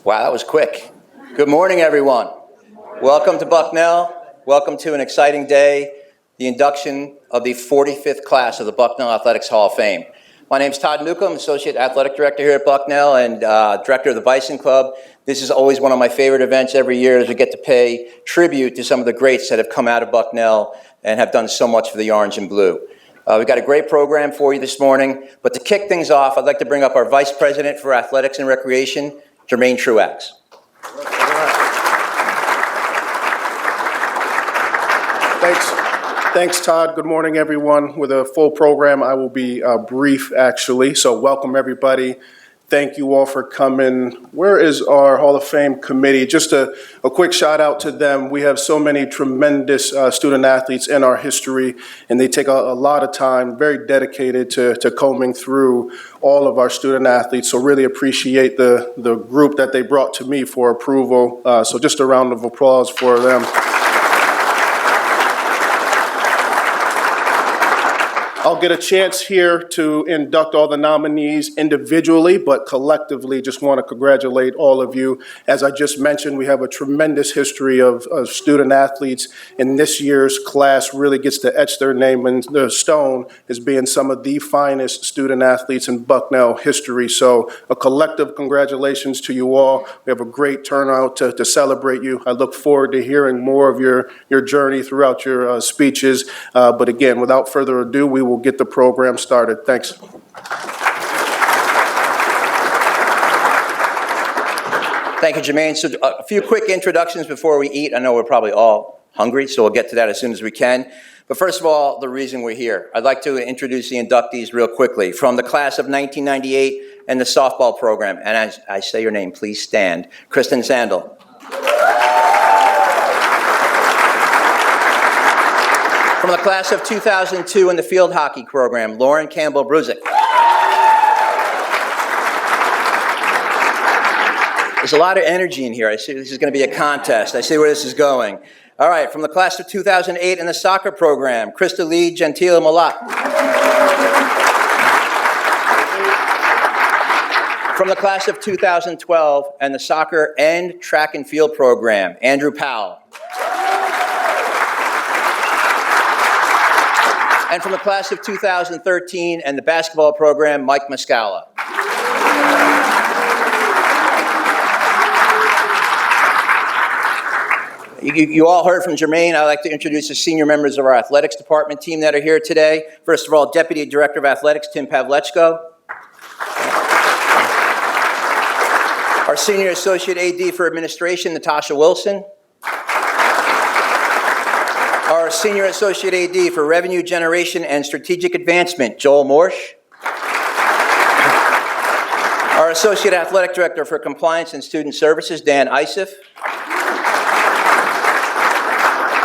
Wow, that was quick. Good morning, everyone. Welcome to Bucknell. Welcome to an exciting day, the induction of the 45th class of the Bucknell Athletics Hall of Fame. My name is Todd Newcomb, Associate Athletic Director here at Bucknell and Director of the Bison Club. This is always one of my favorite events every year as we get to pay tribute to some of the greats that have come out of Bucknell and have done so much for the orange and blue. We've got a great program for you this morning, but to kick things off, I'd like to bring up our Vice President for Athletics and Recreation, Jermaine Truax. Thanks, Todd. Good morning, everyone. With a full program, I will be brief, actually. So welcome, everybody. Thank you all for coming. Where is our Hall of Fame committee? Just a quick shout out to them. We have so many tremendous student athletes in our history, and they take a lot of time, very dedicated to combing through all of our student athletes. So really appreciate the group that they brought to me for approval. So just a round of applause for them. I'll get a chance here to induct all the nominees individually, but collectively just want to congratulate all of you. As I just mentioned, we have a tremendous history of student athletes, and this year's class really gets to etch their name in the stone as being some of the finest student athletes in Bucknell history. So a collective congratulations to you all. We have a great turnout to celebrate you. I look forward to hearing more of your journey throughout your speeches. But again, without further ado, we will get the program started. Thanks. Thank you, Jermaine. So a few quick introductions before we eat. I know we're probably all hungry, so we'll get to that as soon as we can. But first of all, the reason we're here. I'd like to introduce the inductees real quickly. From the class of 1998 and the softball program, and as I say your name, please stand. Kristen Sandel. From the class of 2002 in the field hockey program, Lauren Campbell-Brusick. There's a lot of energy in here. I see this is going to be a contest. I see where this is going. All right, from the class of 2008 in the soccer program, Krista Lee Gentile-Malat. From the class of 2012 and the soccer and track and field program, Andrew Powell. And from the class of 2013 and the basketball program, Mike Muscala. You all heard from Jermaine. I'd like to introduce the senior members of our athletics department team that are here today. First of all, Deputy Director of Athletics, Tim Pavlechko. Our Senior Associate AD for Administration, Natasha Wilson. Our Senior Associate AD for Revenue Generation and Strategic Advancement, Joel Morsch. Our Associate Athletic Director for Compliance and Student Services, Dan Isif.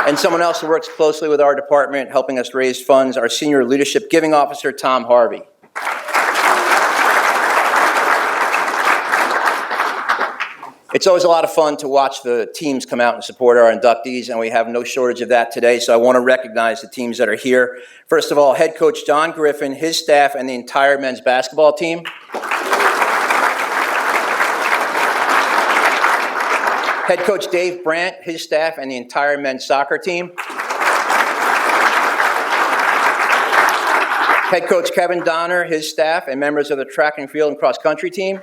And someone else who works closely with our department, helping us raise funds, our Senior Leadership Giving Officer, Tom Harvey. It's always a lot of fun to watch the teams come out and support our inductees, and we have no shortage of that today, so I want to recognize the teams that are here. First of all, head coach John Griffin, his staff, and the entire men's basketball team. Head coach Dave Brandt, his staff, and the entire men's soccer team. Head coach Kevin Donner, his staff, and members of the track and field and cross country team.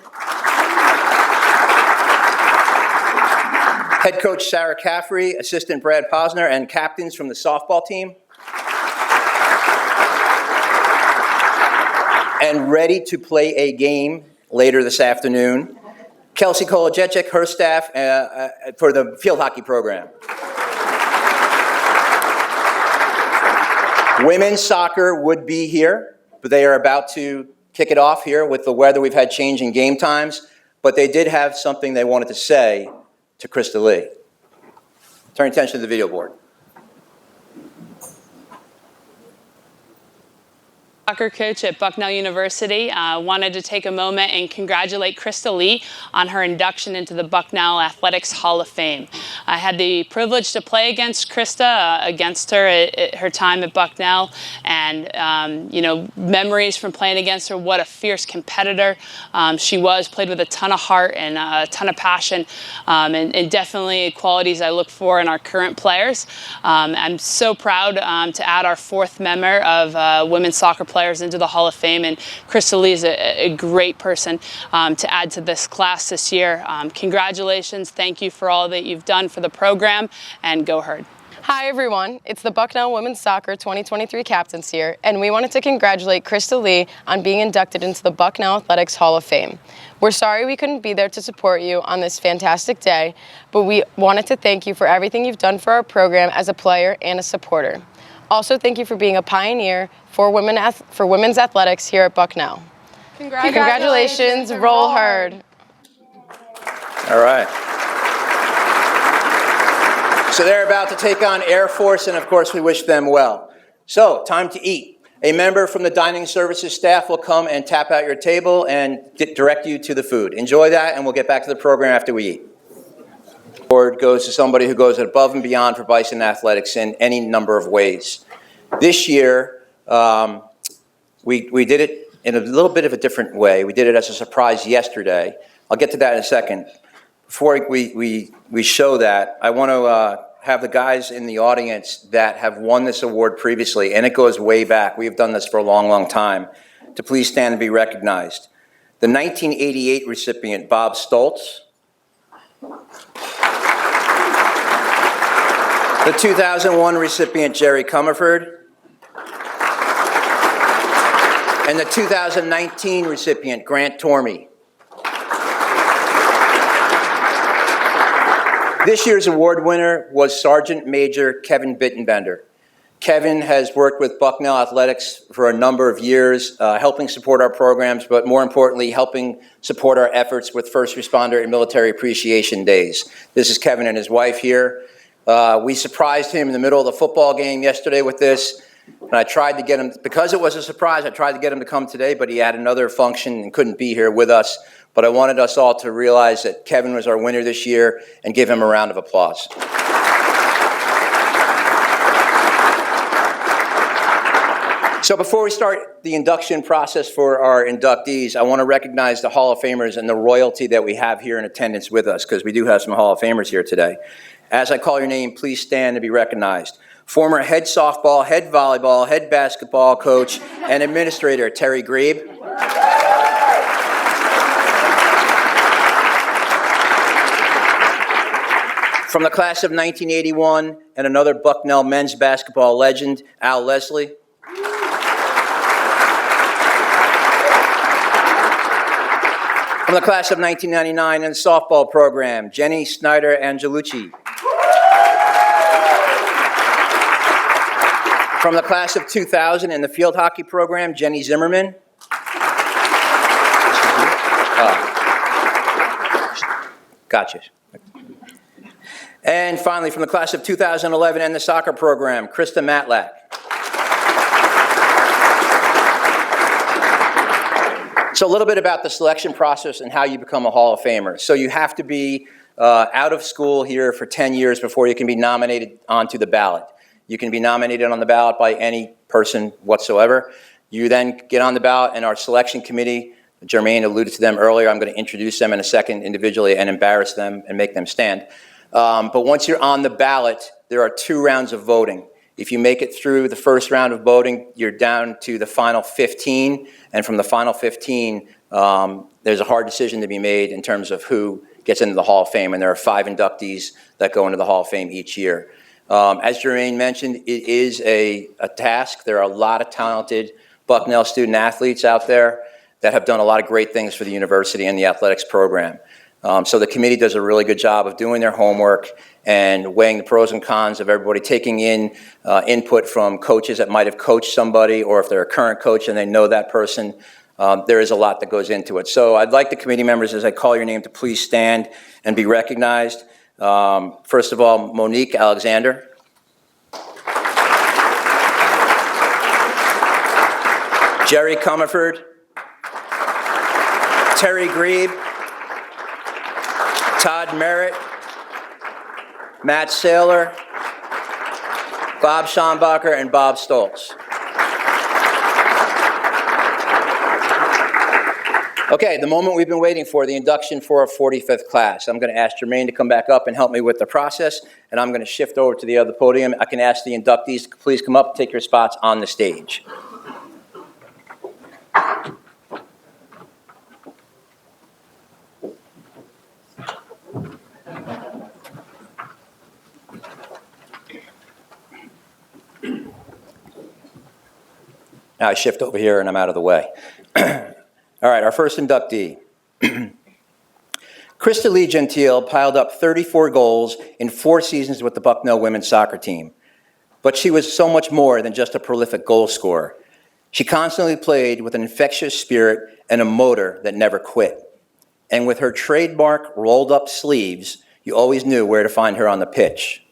Head coach Sarah Caffrey, assistant Brad Posner, and captains from the softball team. And ready to play a game later this afternoon, Kelsey Kolajecek, her staff for the field hockey program. Women's soccer would be here, but they are about to kick it off here with the weather. We've had change in game times, but they did have something they wanted to say to Krista Lee. Turn attention to the video board. Soccer coach at Bucknell University. Wanted to take a moment and congratulate Krista Lee on her induction into the Bucknell Athletics Hall of Fame. I had the privilege to play against Krista, against her at her time at Bucknell, and memories from playing against her. What a fierce competitor she was. Played with a ton of heart and a ton of passion, and definitely qualities I look for in our current players. I'm so proud to add our fourth member of women's soccer players into the Hall of Fame, and Krista Lee is a great person to add to this class this year. Congratulations, thank you for all that you've done for the program, and go Herd. Hi everyone, it's the Bucknell Women's Soccer 2023 captains here, and we wanted to congratulate Krista Lee on being inducted into the Bucknell Athletics Hall of Fame. We're sorry we couldn't be there to support you on this fantastic day, but we wanted to thank you for everything you've done for our program as a player and a supporter. Also, thank you for being a pioneer for women's athletics here at Bucknell. Congratulations, Roll Herd. All right. So they're about to take on Air Force, and of course we wish them well. So, time to eat. A member from the dining services staff will come and tap out your table and direct you to the food. Enjoy that, and we'll get back to the program after we eat. Award goes to somebody who goes above and beyond for Bison Athletics in any number of ways. This year, we did it in a little bit of a different way. We did it as a surprise yesterday. I'll get to that in a second. Before we show that, I want to have the guys in the audience that have won this award previously, and it goes way back. We've done this for a long, long time, to please stand and be recognized. The 1988 recipient, Bob Stoltz. The 2001 recipient, Jerry Comerford. And the 2019 recipient, Grant Tormey. This year's award winner was Sergeant Major Kevin Bittenbender. Kevin has worked with Bucknell Athletics for a number of years, helping support our programs, but more importantly, helping support our efforts with first responder and military appreciation days. This is Kevin and his wife here. We surprised him in the middle of the football game yesterday with this, and I tried to get him, because it was a surprise, I tried to get him to come today, but he had another function and couldn't be here with us. But I wanted us all to realize that Kevin was our winner this year and give him a round of applause. So before we start the induction process for our inductees, I want to recognize the Hall of Famers and the royalty that we have here in attendance with us, because we do have some Hall of Famers here today. As I call your name, please stand to be recognized. Former head softball, head volleyball, head basketball coach, and administrator, Terry Grebe. From the class of 1981, and another Bucknell men's basketball legend, Al Leslie. From the class of 1999 in the softball program, Jenny Snyder Angelucci. From the class of 2000 in the field hockey program, Jenny Zimmerman. Gotcha. And finally, from the class of 2011 in the soccer program, Krista Matlack. So a little bit about the selection process and how you become a Hall of Famer. So you have to be out of school here for 10 years before you can be nominated onto the ballot. You can be nominated on the ballot by any person whatsoever. You then get on the ballot, and our selection committee, Jermaine alluded to them earlier, I'm going to introduce them in a second individually and embarrass them and make them stand. But once you're on the ballot, there are 2 rounds of voting. If you make it through the first round of voting, you're down to the final 15, and from the final 15, there's a hard decision to be made in terms of who gets into the Hall of Fame, and there are 5 inductees that go into the Hall of Fame each year. As Jermaine mentioned, it is a task. There are a lot of talented Bucknell student athletes out there that have done a lot of great things for the university and the athletics program. So the committee does a really good job of doing their homework and weighing the pros and cons of everybody, taking in input from coaches that might have coached somebody, or if they're a current coach and they know that person. There is a lot that goes into it. So I'd like the committee members, as I call your name, to please stand and be recognized. First of all, Monique Alexander. Jerry Comerford, Terry Grebe, Todd Merritt, Matt Saylor, Bob Schombacher, and Bob Stoltz. Okay, the moment we've been waiting for, the induction for our 45th class. I'm going to ask Jermaine to come back up and help me with the process, and I'm going to shift over to the other podium. I can ask the inductees to please come up and take your spots on the stage. Now I shift over here and I'm out of the way. All right, our first inductee. Krista Lee Gentile piled up 34 goals in 4 seasons with the Bucknell women's soccer team. But she was so much more than just a prolific goal scorer. She constantly played with an infectious spirit and a motor that never quit. And with her trademark rolled up sleeves, you always knew where to find her on the pitch.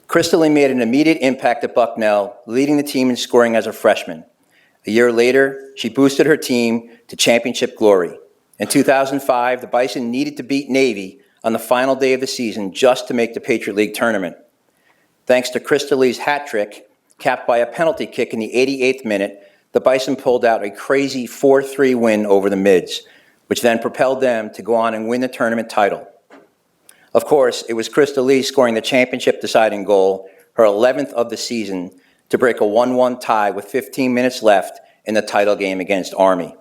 Krista Lee made an immediate impact at Bucknell, leading the team in scoring as a freshman. A year later, she boosted her team to championship glory. In 2005, the Bison needed to beat Navy on the final day of the season just to make the Patriot League tournament. Thanks to Krista Lee's hat trick, capped by a penalty kick in the 88th minute, the Bison pulled out a crazy 4-3 win over the Mids, which then propelled them to go on and win the tournament title. Of course, it was Krista Lee scoring the championship deciding goal, her 11th of the season, to break a 1-1 tie with 15 minutes left in the title game against Army.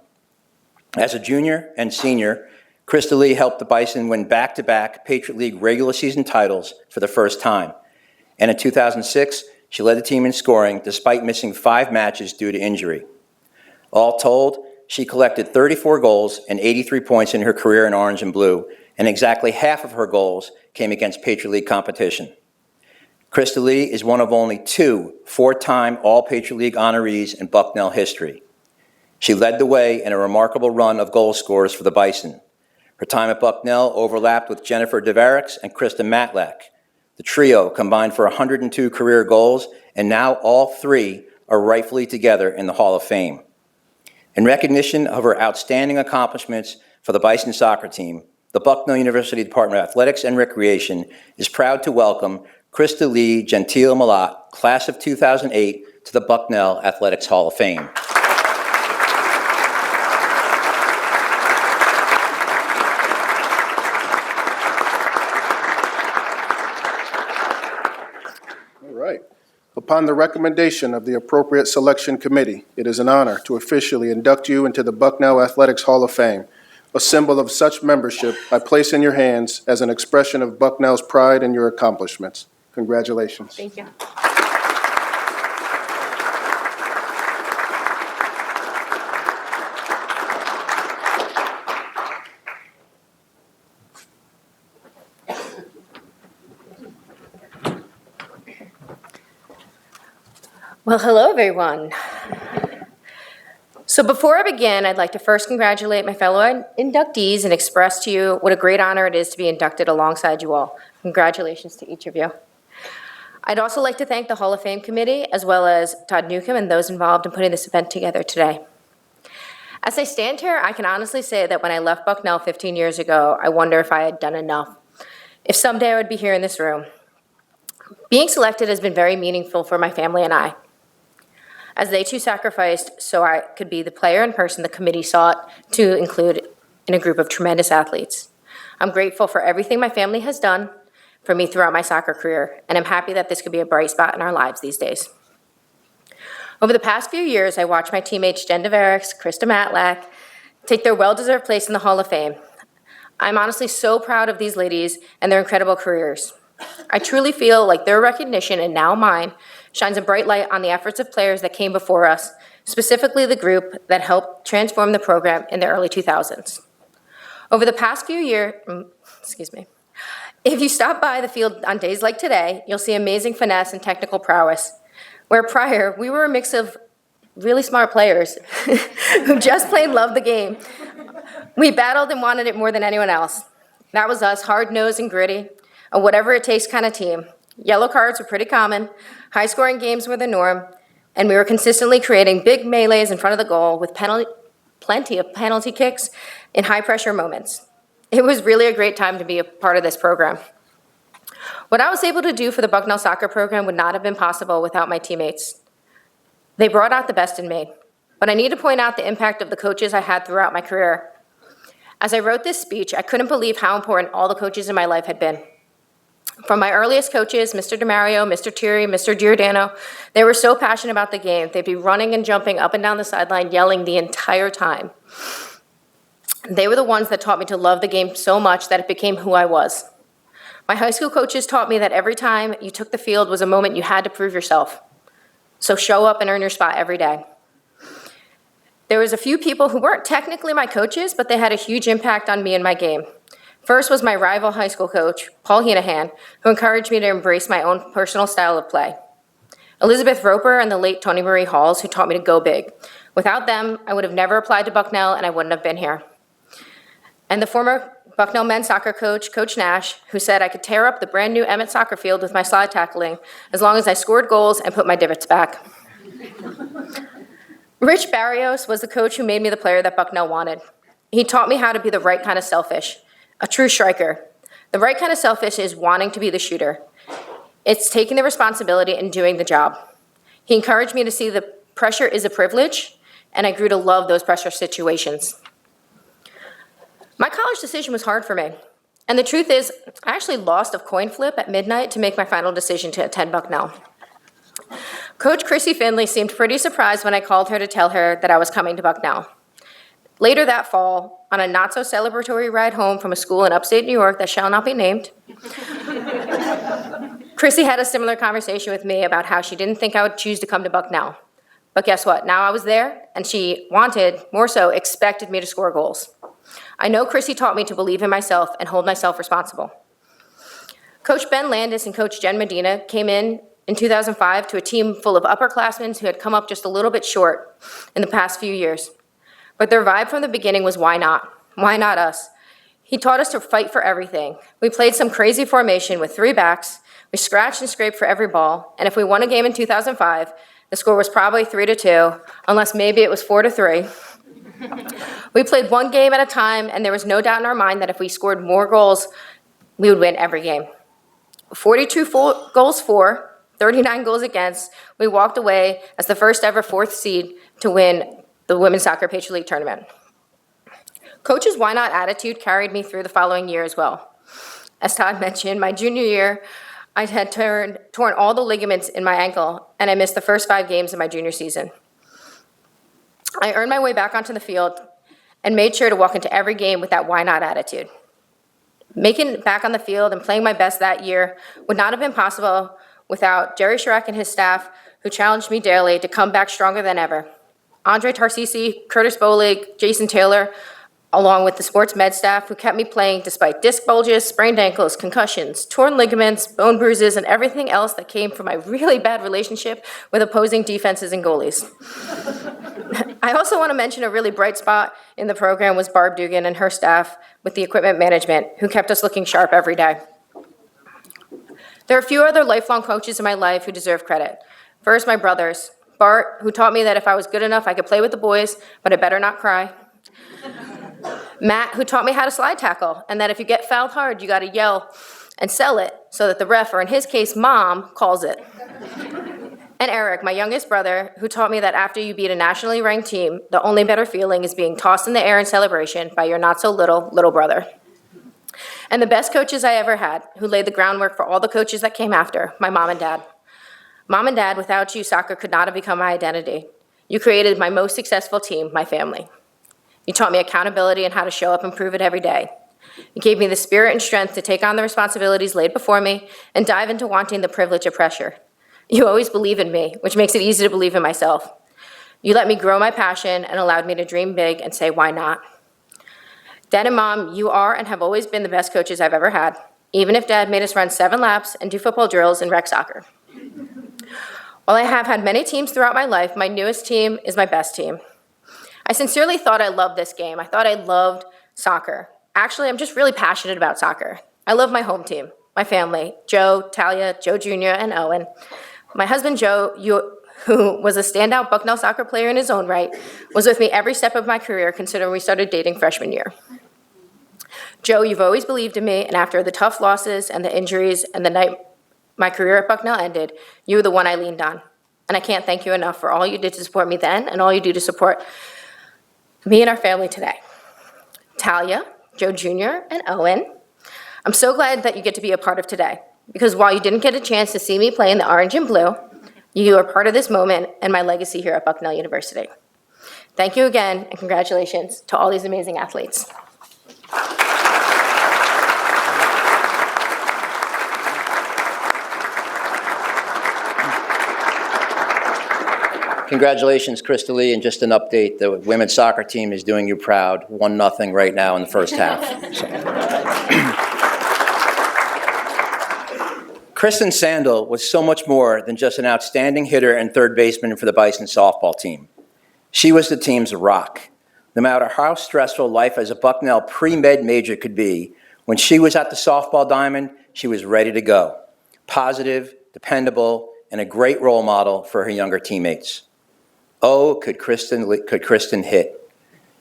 As a junior and senior, Krista Lee helped the Bison win back-to-back Patriot League regular season titles for the first time. And in 2006, she led the team in scoring despite missing 5 matches due to injury. All told, she collected 34 goals and 83 points in her career in orange and blue, and exactly half of her goals came against Patriot League competition. Krista Lee is one of only 2 4-time All-Patriot League honorees in Bucknell history. She led the way in a remarkable run of goal scorers for the Bison. Her time at Bucknell overlapped with Jennifer Devarix and Krista Matlack. The trio combined for 102 career goals, and now all 3 are rightfully together in the Hall of Fame. In recognition of her outstanding accomplishments for the Bison soccer team, the Bucknell University Department of Athletics and Recreation is proud to welcome Krista Lee Gentile Malat, class of 2008, to the Bucknell Athletics Hall of Fame. All right. Upon the recommendation of the appropriate selection committee, it is an honor to officially induct you into the Bucknell Athletics Hall of Fame. A symbol of such membership I place in your hands as an expression of Bucknell's pride in your accomplishments. Congratulations. Thank you. Well, hello, everyone. So before I begin, I'd like to first congratulate my fellow inductees and express to you what a great honor it is to be inducted alongside you all. Congratulations to each of you. I'd also like to thank the Hall of Fame Committee, as well as Todd Newcomb and those involved in putting this event together today. As I stand here, I can honestly say that when I left Bucknell 15 years ago, I wonder if I had done enough, if someday I would be here in this room. Being selected has been very meaningful for my family and I, as they too sacrificed so I could be the player and person the committee sought to include in a group of tremendous athletes. I'm grateful for everything my family has done for me throughout my soccer career, and I'm happy that this could be a bright spot in our lives these days. Over the past few years, I watched my teammates Jen Devarix, Krista Matlack take their well-deserved place in the Hall of Fame. I'm honestly so proud of these ladies and their incredible careers. I truly feel like their recognition, and now mine, shines a bright light on the efforts of players that came before us, specifically the group that helped transform the program in the early 2000s. Over the past few years, if you stop by the field on days like today, you'll see amazing finesse and technical prowess, where prior we were a mix of really smart players who just plain loved the game. We battled and wanted it more than anyone else. That was us, hard-nosed and gritty, a whatever-it-takes kind of team. Yellow cards were pretty common, high-scoring games were the norm, and we were consistently creating big melees in front of the goal with plenty of penalty kicks in high-pressure moments. It was really a great time to be a part of this program. What I was able to do for the Bucknell soccer program would not have been possible without my teammates. They brought out the best in me, but I need to point out the impact of the coaches I had throughout my career. As I wrote this speech, I couldn't believe how important all the coaches in my life had been. From my earliest coaches, Mr. DeMario, Mr. Thierry, Mr. Giordano, they were so passionate about the game. They'd be running and jumping up and down the sideline, yelling the entire time. They were the ones that taught me to love the game so much that it became who I was. My high school coaches taught me that every time you took the field was a moment you had to prove yourself. So show up and earn your spot every day. There was a few people who weren't technically my coaches, but they had a huge impact on me and my game. First was my rival high school coach, Paul Heenahan, who encouraged me to embrace my own personal style of play. Elizabeth Roper and the late Tony Marie Halls, who taught me to go big. Without them, I would have never applied to Bucknell and I wouldn't have been here. And the former Bucknell men's soccer coach, Coach Nash, who said I could tear up the brand new Emmett soccer field with my slide tackling as long as I scored goals and put my divots back. Rich Barrios was the coach who made me the player that Bucknell wanted. He taught me how to be the right kind of selfish, a true striker. The right kind of selfish is wanting to be the shooter. It's taking the responsibility and doing the job. He encouraged me to see that pressure is a privilege, and I grew to love those pressure situations. My college decision was hard for me. And the truth is, I actually lost a coin flip at midnight to make my final decision to attend Bucknell. Coach Chrissy Finley seemed pretty surprised when I called her to tell her that I was coming to Bucknell. Later that fall, on a not-so-celebratory ride home from a school in upstate New York that shall not be named, Chrissy had a similar conversation with me about how she didn't think I would choose to come to Bucknell. But guess what? Now I was there, and she wanted, more so, expected me to score goals. I know Chrissy taught me to believe in myself and hold myself responsible. Coach Ben Landis and Coach Jen Medina came in 2005 to a team full of upperclassmen who had come up just a little bit short in the past few years. But their vibe from the beginning was, why not? Why not us? He taught us to fight for everything. We played some crazy formation with 3 backs. We scratched and scraped for every ball. And if we won a game in 2005, the score was probably 3-2, unless maybe it was 4-3. We played one game at a time, and there was no doubt in our mind that if we scored more goals, we would win every game. 42 goals for, 39 goals against, we walked away as the first ever 4th seed to win the Women's Soccer Patriot League tournament. Coach's why not attitude carried me through the following year as well. As Todd mentioned, my junior year, I had torn all the ligaments in my ankle, and I missed the first 5 games of my junior season. I earned my way back onto the field and made sure to walk into every game with that why not attitude. Making it back on the field and playing my best that year would not have been possible without Jerry Schreck and his staff, who challenged me daily to come back stronger than ever. Andre Tarsisi, Curtis Bolig, Jason Taylor, along with the sports med staff who kept me playing despite disc bulges, sprained ankles, concussions, torn ligaments, bone bruises, and everything else that came from my really bad relationship with opposing defenses and goalies. I also want to mention a really bright spot in the program was Barb Dugan and her staff with the equipment management, who kept us looking sharp every day. There are a few other lifelong coaches in my life who deserve credit. First, my brothers. Bart, who taught me that if I was good enough, I could play with the boys, but I better not cry. Matt, who taught me how to slide tackle, and that if you get fouled hard, you gotta yell and sell it so that the ref, or in his case, mom, calls it. And Eric, my youngest brother, who taught me that after you beat a nationally ranked team, the only better feeling is being tossed in the air in celebration by your not-so-little brother. And the best coaches I ever had, who laid the groundwork for all the coaches that came after, my mom and dad. Mom and Dad, without you, soccer could not have become my identity. You created my most successful team, my family. You taught me accountability and how to show up and prove it every day. You gave me the spirit and strength to take on the responsibilities laid before me and dive into wanting the privilege of pressure. You always believe in me, which makes it easy to believe in myself. You let me grow my passion and allowed me to dream big and say, why not? Dad and Mom, you are and have always been the best coaches I've ever had, even if Dad made us run 7 laps and do football drills and rec soccer. While I have had many teams throughout my life, my newest team is my best team. I sincerely thought I loved this game. I thought I loved soccer. Actually, I'm just really passionate about soccer. I love my home team, my family, Joe, Talia, Joe Jr., and Owen. My husband, Joe, who was a standout Bucknell soccer player in his own right, was with me every step of my career considering we started dating freshman year. Joe, you've always believed in me, and after the tough losses and the injuries and the night my career at Bucknell ended, you were the one I leaned on. And I can't thank you enough for all you did to support me then and all you do to support me and our family today. Talia, Joe Jr., and Owen, I'm so glad that you get to be a part of today, because while you didn't get a chance to see me play in the orange and blue, you are part of this moment and my legacy here at Bucknell University. Thank you again, and congratulations to all these amazing athletes. Congratulations, Krista Lee, and just an update, the women's soccer team is doing you proud, 1-0 right now in the first half. So. Kristen Sandel was so much more than just an outstanding hitter and third baseman for the Bison softball team. She was the team's rock. No matter how stressful life as a Bucknell pre-med major could be, when she was at the softball diamond, she was ready to go. Positive, dependable, and a great role model for her younger teammates. Oh, could Kristen hit.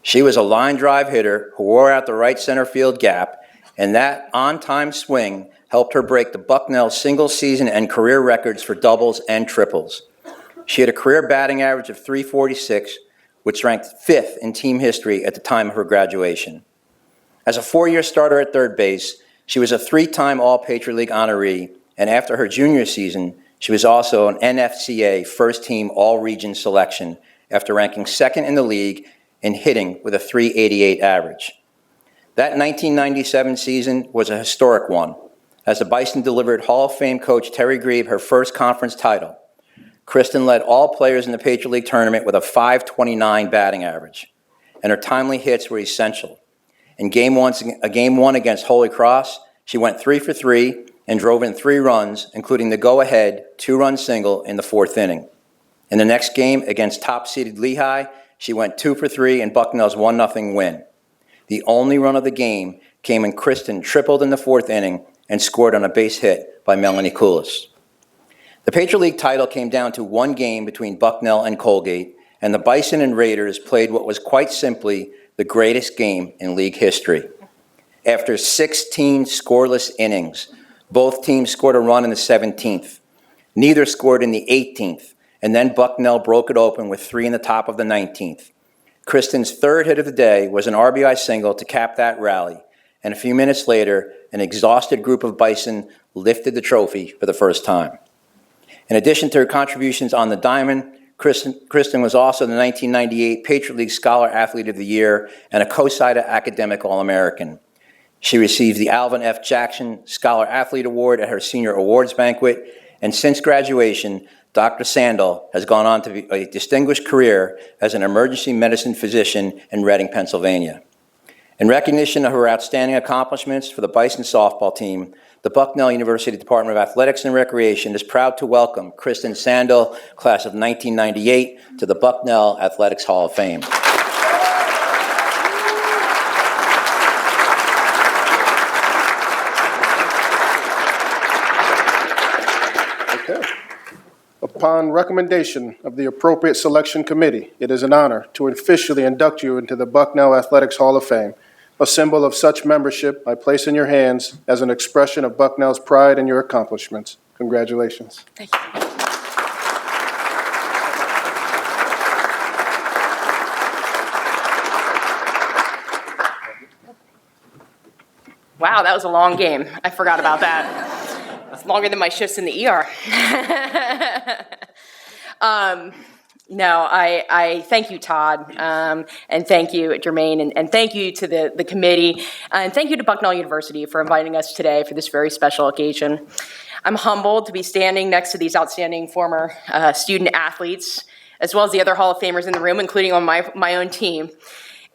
She was a line drive hitter who wore out the right center field gap, and that on-time swing helped her break the Bucknell single season and career records for doubles and triples. She had a career batting average of .346, which ranked 5th in team history at the time of her graduation. As a 4-year starter at third base, she was a 3-time All-Patriot League honoree, and after her junior season, she was also an NFCA first-team All-Region selection after ranking 2nd in the league in hitting with a .388 average. That 1997 season was a historic one, as the Bison delivered Hall of Fame coach Terry Grebe her first conference title. Kristen led all players in the Patriot League tournament with a .529 batting average, and her timely hits were essential. In game one against Holy Cross, she went 3 for 3 and drove in 3 runs, including the go-ahead 2-run single in the 4th inning. In the next game against top-seeded Lehigh, she went 2 for 3 in Bucknell's 1-0 win. The only run of the game came when Kristen tripled in the 4th inning and scored on a base hit by Melanie Coulis. The Patriot League title came down to one game between Bucknell and Colgate, and the Bison and Raiders played what was quite simply the greatest game in league history. After 16 scoreless innings, both teams scored a run in the 17th. Neither scored in the 18th, and then Bucknell broke it open with 3 in the top of the 19th. Kristen's third hit of the day was an RBI single to cap that rally, and a few minutes later, an exhausted group of Bison lifted the trophy for the first time. In addition to her contributions on the diamond, Kristen was also the 1998 Patriot League Scholar Athlete of the Year and a COSIDA Academic All-American. She received the Alvin F. Jackson Scholar Athlete Award at her senior awards banquet, and since graduation, Dr. Sandel has gone on to a distinguished career as an emergency medicine physician in Reading, Pennsylvania. In recognition of her outstanding accomplishments for the Bison softball team, the Bucknell University Department of Athletics and Recreation is proud to welcome Kristen Sandel, class of 1998, to the Bucknell Athletics Hall of Fame. Upon recommendation of the appropriate selection committee, it is an honor to officially induct you into the Bucknell Athletics Hall of Fame. A symbol of such membership I place in your hands as an expression of Bucknell's pride in your accomplishments. Congratulations. Thank you. Wow, that was a long game. I forgot about that. It's longer than my shifts in the ER. No, I thank you, Todd, and thank you, Jermaine, and thank you to the committee, and thank you to Bucknell University for inviting us today for this very special occasion. I'm humbled to be standing next to these outstanding former student athletes, as well as the other Hall of Famers in the room, including on my own team.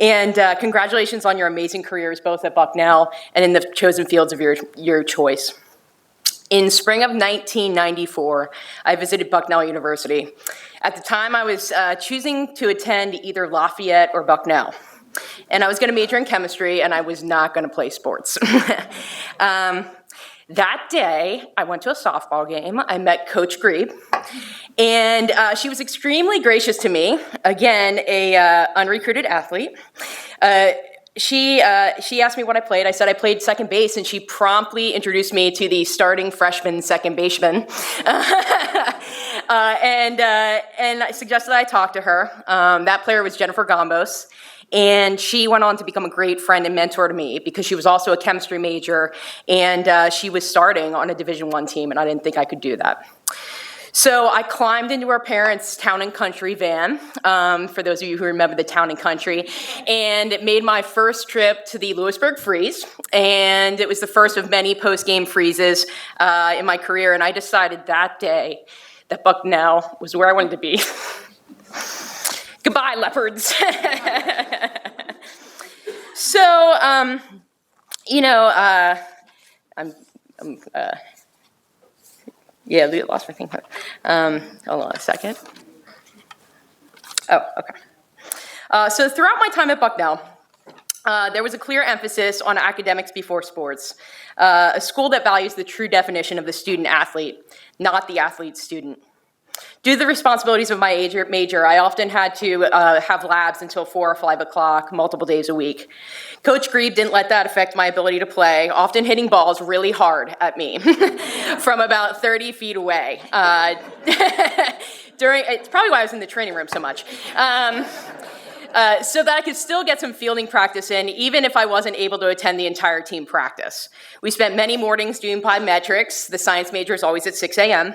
And congratulations on your amazing careers, both at Bucknell and in the chosen fields of your choice. In spring of 1994, I visited Bucknell University. At the time, I was choosing to attend either Lafayette or Bucknell. And I was going to major in chemistry, and I was not going to play sports. That day, I went to a softball game. I met Coach Grebe, And she was extremely gracious to me. Again, a unrecruited athlete. She asked me what I played. I said I played second base, and she promptly introduced me to the starting freshman second baseman. And I suggested I talk to her. That player was Jennifer Gambos. And she went on to become a great friend and mentor to me because she was also a chemistry major, and she was starting on a Division I team, and I didn't think I could do that. So I climbed into our parents' Town and Country van, for those of you who remember the Town and Country, and made my first trip to the Lewisburg Freeze. And it was the first of many post-game freezes in my career, and I decided that day that Bucknell was where I wanted to be. Goodbye, Leopards. So, yeah, lost my thing. Hold on a second. Oh, okay. So throughout my time at Bucknell, there was a clear emphasis on academics before sports, a school that values the true definition of the student-athlete, not the athlete-student. Due to the responsibilities of my major, I often had to have labs until 4 or 5 o'clock, multiple days a week. Coach Grebe didn't let that affect my ability to play, often hitting balls really hard at me from about 30 feet away. It's probably why I was in the training room so much. So that I could still get some fielding practice in, even if I wasn't able to attend the entire team practice. We spent many mornings doing biometrics. The science major is always at 6 a.m.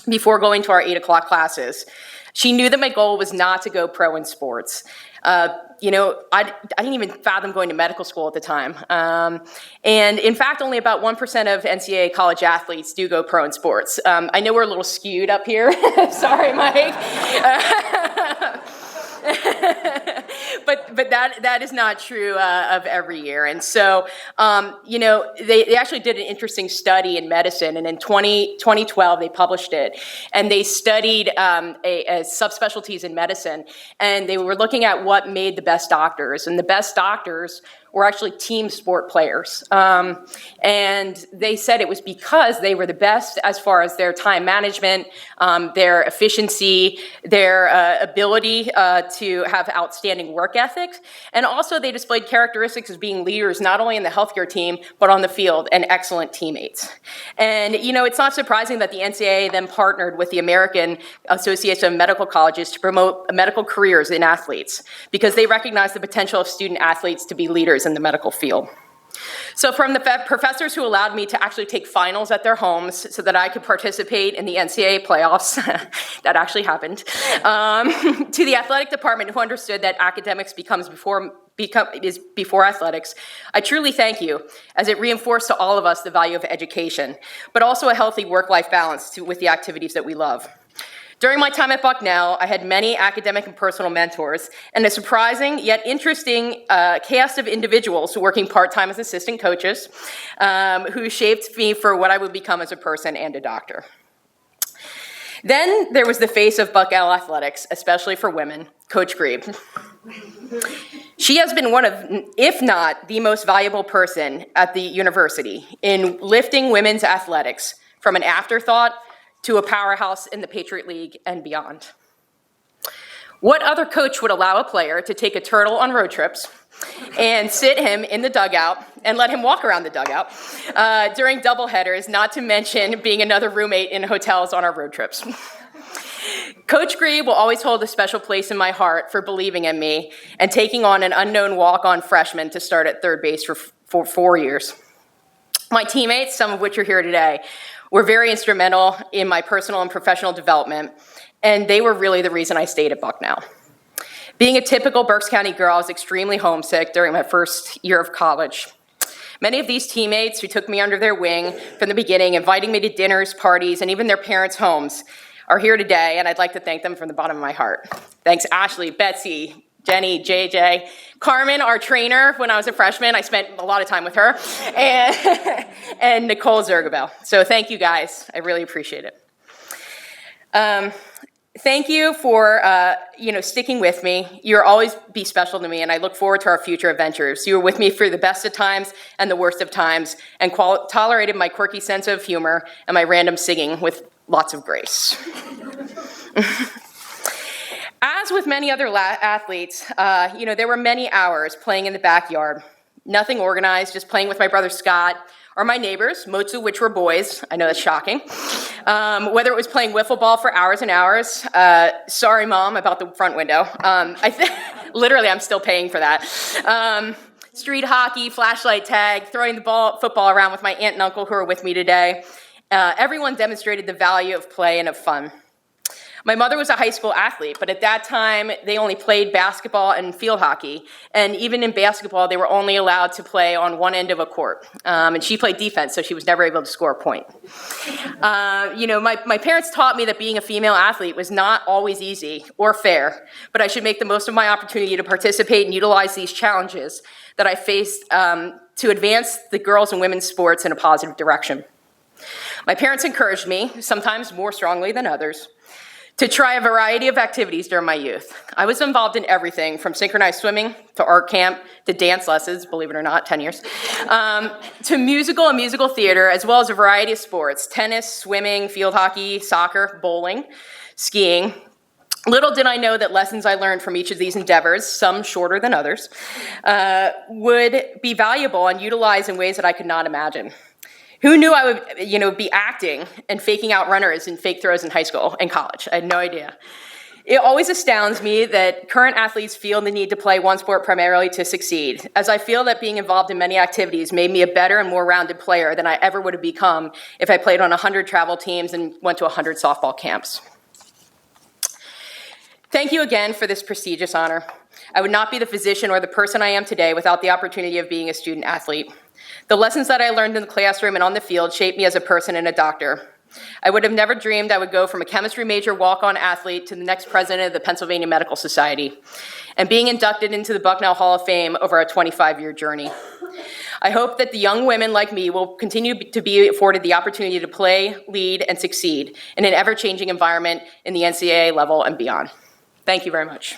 before going to our 8 o'clock classes. She knew that my goal was not to go pro in sports. I didn't even fathom going to medical school at the time. And in fact, only about 1% of NCAA college athletes do go pro in sports. I know we're a little skewed up here. Sorry, Mike. But that is not true of every year. And so, they actually did an interesting study in medicine, and in 2012 they published it, and they studied subspecialties in medicine, and they were looking at what made the best doctors, and the best doctors were actually team sport players. And they said it was because they were the best as far as their time management, their efficiency, their ability to have outstanding work ethics, and also they displayed characteristics as being leaders not only in the healthcare team, but on the field, and excellent teammates. And it's not surprising that the NCAA then partnered with the American Association of Medical Colleges to promote medical careers in athletes, because they recognize the potential of student athletes to be leaders in the medical field. So from the professors who allowed me to actually take finals at their homes so that I could participate in the NCAA playoffs, that actually happened, to the athletic department who understood that academics is before athletics, I truly thank you, as it reinforced to all of us the value of education, but also a healthy work-life balance with the activities that we love. During my time at Bucknell, I had many academic and personal mentors, and a surprising yet interesting cast of individuals working part-time as assistant coaches who shaped me for what I would become as a person and a doctor. Then there was the face of Bucknell athletics, especially for women, Coach Grebe. She has been one of, if not the most valuable person at the university in lifting women's athletics from an afterthought to a powerhouse in the Patriot League and beyond. What other coach would allow a player to take a turtle on road trips and sit him in the dugout and let him walk around the dugout during doubleheaders, not to mention being another roommate in hotels on our road trips? Coach Grebe will always hold a special place in my heart for believing in me and taking on an unknown walk-on freshman to start at third base for 4 years. My teammates, some of which are here today, were very instrumental in my personal and professional development, and they were really the reason I stayed at Bucknell. Being a typical Berks County girl, I was extremely homesick during my first year of college. Many of these teammates who took me under their wing from the beginning, inviting me to dinners, parties, and even their parents' homes, are here today, and I'd like to thank them from the bottom of my heart. Thanks Ashley, Betsy, Jenny, JJ, Carmen, our trainer when I was a freshman. I spent a lot of time with her, and Nicole Zergabel. So thank you guys. I really appreciate it. Thank you for sticking with me. You'll always be special to me, and I look forward to our future adventures. You were with me through the best of times and the worst of times, and tolerated my quirky sense of humor and my random singing with lots of grace. As with many other athletes, there were many hours playing in the backyard. Nothing organized, just playing with my brother Scott or my neighbors, most of which were boys. I know that's shocking. Whether it was playing wiffle ball for hours and hours. Sorry, Mom, about the front window. Literally, I'm still paying for that. Street hockey, flashlight tag, throwing the football around with my aunt and uncle who are with me today. Everyone demonstrated the value of play and of fun. My mother was a high school athlete, but at that time, they only played basketball and field hockey. And even in basketball, they were only allowed to play on one end of a court. And she played defense, so she was never able to score a point. My parents taught me that being a female athlete was not always easy or fair, but I should make the most of my opportunity to participate and utilize these challenges that I faced to advance the girls' and women's sports in a positive direction. My parents encouraged me, sometimes more strongly than others, to try a variety of activities during my youth. I was involved in everything from synchronized swimming, to art camp, to dance lessons, believe it or not, 10 years, to musical and musical theater, as well as a variety of sports, tennis, swimming, field hockey, soccer, bowling, skiing. Little did I know that lessons I learned from each of these endeavors, some shorter than others, would be valuable and utilized in ways that I could not imagine. Who knew I would, be acting and faking out runners and fake throws in high school and college? I had no idea. It always astounds me that current athletes feel the need to play one sport primarily to succeed, as I feel that being involved in many activities made me a better and more rounded player than I ever would have become if I played on 100 travel teams and went to 100 softball camps. Thank you again for this prestigious honor. I would not be the physician or the person I am today without the opportunity of being a student athlete. The lessons that I learned in the classroom and on the field shaped me as a person and a doctor. I would have never dreamed I would go from a chemistry major walk-on athlete to the next president of the Pennsylvania Medical Society and being inducted into the Bucknell Hall of Fame over a 25-year journey. I hope that the young women like me will continue to be afforded the opportunity to play, lead, and succeed in an ever-changing environment in the NCAA level and beyond. Thank you very much.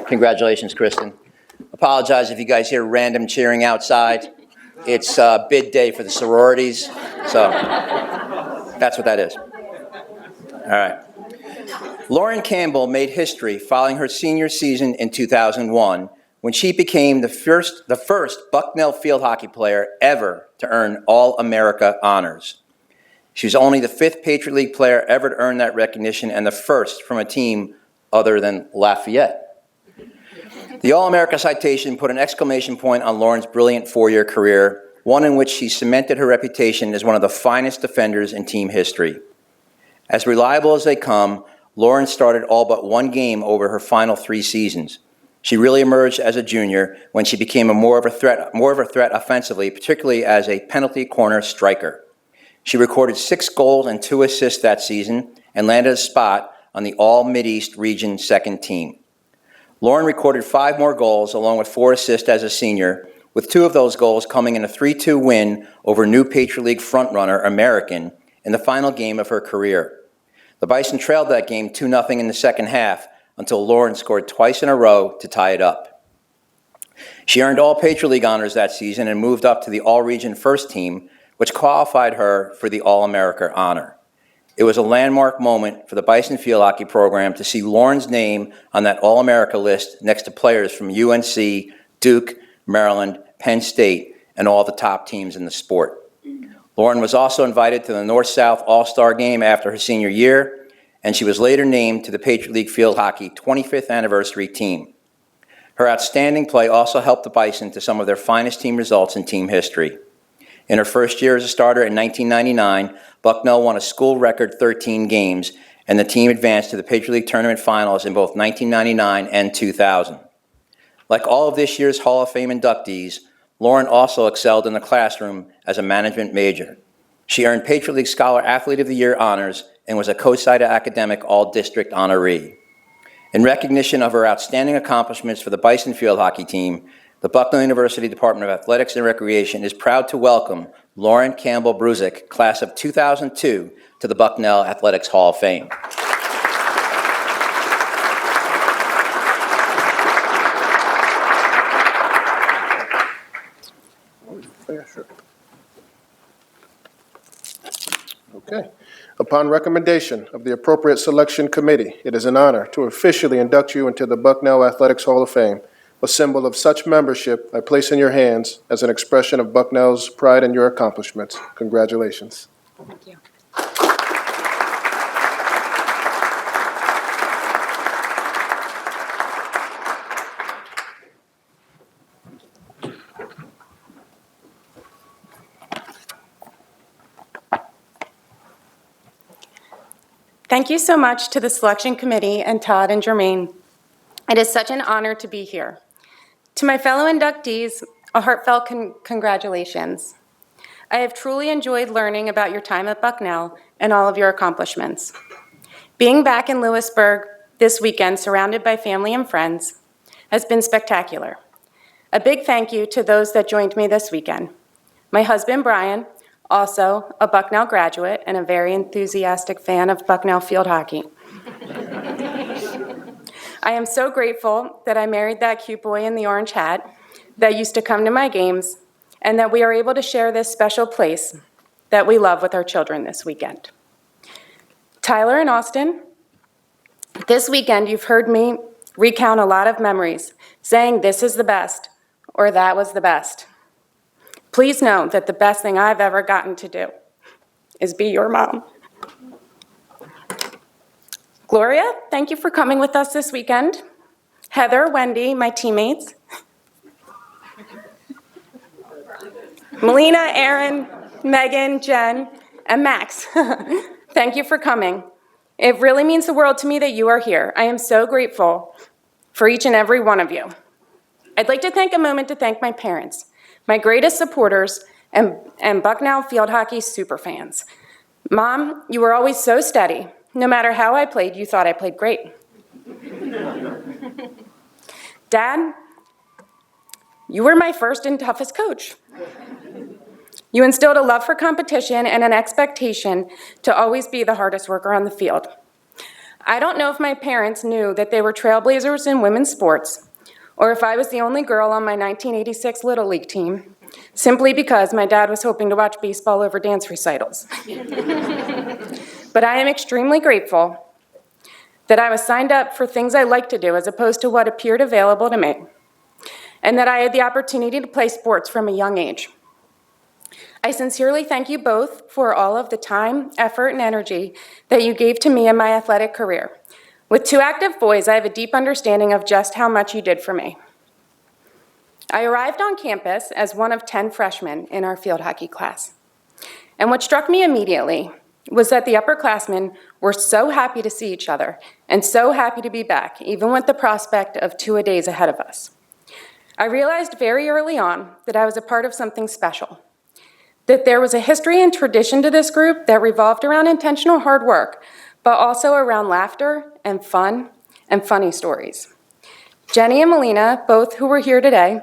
Congratulations, Kristen. Apologize if you guys hear random cheering outside. It's bid day for the sororities, so that's what that is. All right. Lauren Campbell made history following her senior season in 2001 when she became the first Bucknell field hockey player ever to earn All-America honors. She was only the 5th Patriot League player ever to earn that recognition and the first from a team other than Lafayette. The All-America citation put an exclamation point on Lauren's brilliant 4-year career, one in which she cemented her reputation as one of the finest defenders in team history. As reliable as they come, Lauren started all but one game over her final 3 seasons. She really emerged as a junior when she became more of a threat offensively, particularly as a penalty corner striker. She recorded 6 goals and 2 assists that season and landed a spot on the All-Mideast Region 2nd team. Lauren recorded 5 more goals along with 4 assists as a senior, with 2 of those goals coming in a 3-2 win over new Patriot League frontrunner American in the final game of her career. The Bison trailed that game 2-0 in the second half until Lauren scored twice in a row to tie it up. She earned all Patriot League honors that season and moved up to the All-Region First Team, which qualified her for the All-America honor. It was a landmark moment for the Bison field hockey program to see Lauren's name on that All-America list next to players from UNC, Duke, Maryland, Penn State, and all the top teams in the sport. Lauren was also invited to the North-South All-Star Game after her senior year, and she was later named to the Patriot League Field Hockey 25th Anniversary Team. Her outstanding play also helped the Bison to some of their finest team results in team history. In her first year as a starter in 1999, Bucknell won a school record 13 games, and the team advanced to the Patriot League Tournament Finals in both 1999 and 2000. Like all of this year's Hall of Fame inductees, Lauren also excelled in the classroom as a management major. She earned Patriot League Scholar Athlete of the Year honors and was a COSIDA Academic All-District honoree. In recognition of her outstanding accomplishments for the Bison field hockey team, the Bucknell University Department of Athletics and Recreation is proud to welcome Lauren Campbell Bruzik, class of 2002, to the Bucknell Athletics Hall of Fame. Okay. Upon recommendation of the appropriate selection committee, it is an honor to officially induct you into the Bucknell Athletics Hall of Fame. A symbol of such membership I place in your hands as an expression of Bucknell's pride in your accomplishments. Congratulations. Thank you. Thank you so much to the selection committee and Todd and Jermaine. It is such an honor to be here. To my fellow inductees, a heartfelt congratulations. I have truly enjoyed learning about your time at Bucknell and all of your accomplishments. Being back in Lewisburg this weekend, surrounded by family and friends, has been spectacular. A big thank you to those that joined me this weekend. My husband, Brian, also a Bucknell graduate and a very enthusiastic fan of Bucknell field hockey. I am so grateful that I married that cute boy in the orange hat that used to come to my games, and that we are able to share this special place that we love with our children this weekend. Tyler and Austin, this weekend you've heard me recount a lot of memories, saying this is the best, or that was the best. Please know that the best thing I've ever gotten to do is be your mom. Gloria, thank you for coming with us this weekend. Heather, Wendy, my teammates. Melina, Aaron, Megan, Jen, and Max, thank you for coming. It really means the world to me that you are here. I am so grateful for each and every one of you. I'd like to take a moment to thank my parents, my greatest supporters, and Bucknell field hockey superfans. Mom, you were always so steady. No matter how I played, you thought I played great. Dad, you were my first and toughest coach. You instilled a love for competition and an expectation to always be the hardest worker on the field. I don't know if my parents knew that they were trailblazers in women's sports, or if I was the only girl on my 1986 Little League team, simply because my dad was hoping to watch baseball over dance recitals. But I am extremely grateful that I was signed up for things I like to do as opposed to what appeared available to me, and that I had the opportunity to play sports from a young age. I sincerely thank you both for all of the time, effort, and energy that you gave to me in my athletic career. With two active boys, I have a deep understanding of just how much you did for me. I arrived on campus as one of 10 freshmen in our field hockey class. And what struck me immediately was that the upperclassmen were so happy to see each other and so happy to be back, even with the prospect of two-a-days ahead of us. I realized very early on that I was a part of something special, that there was a history and tradition to this group that revolved around intentional hard work, but also around laughter and fun and funny stories. Jenny and Melina, both who were here today,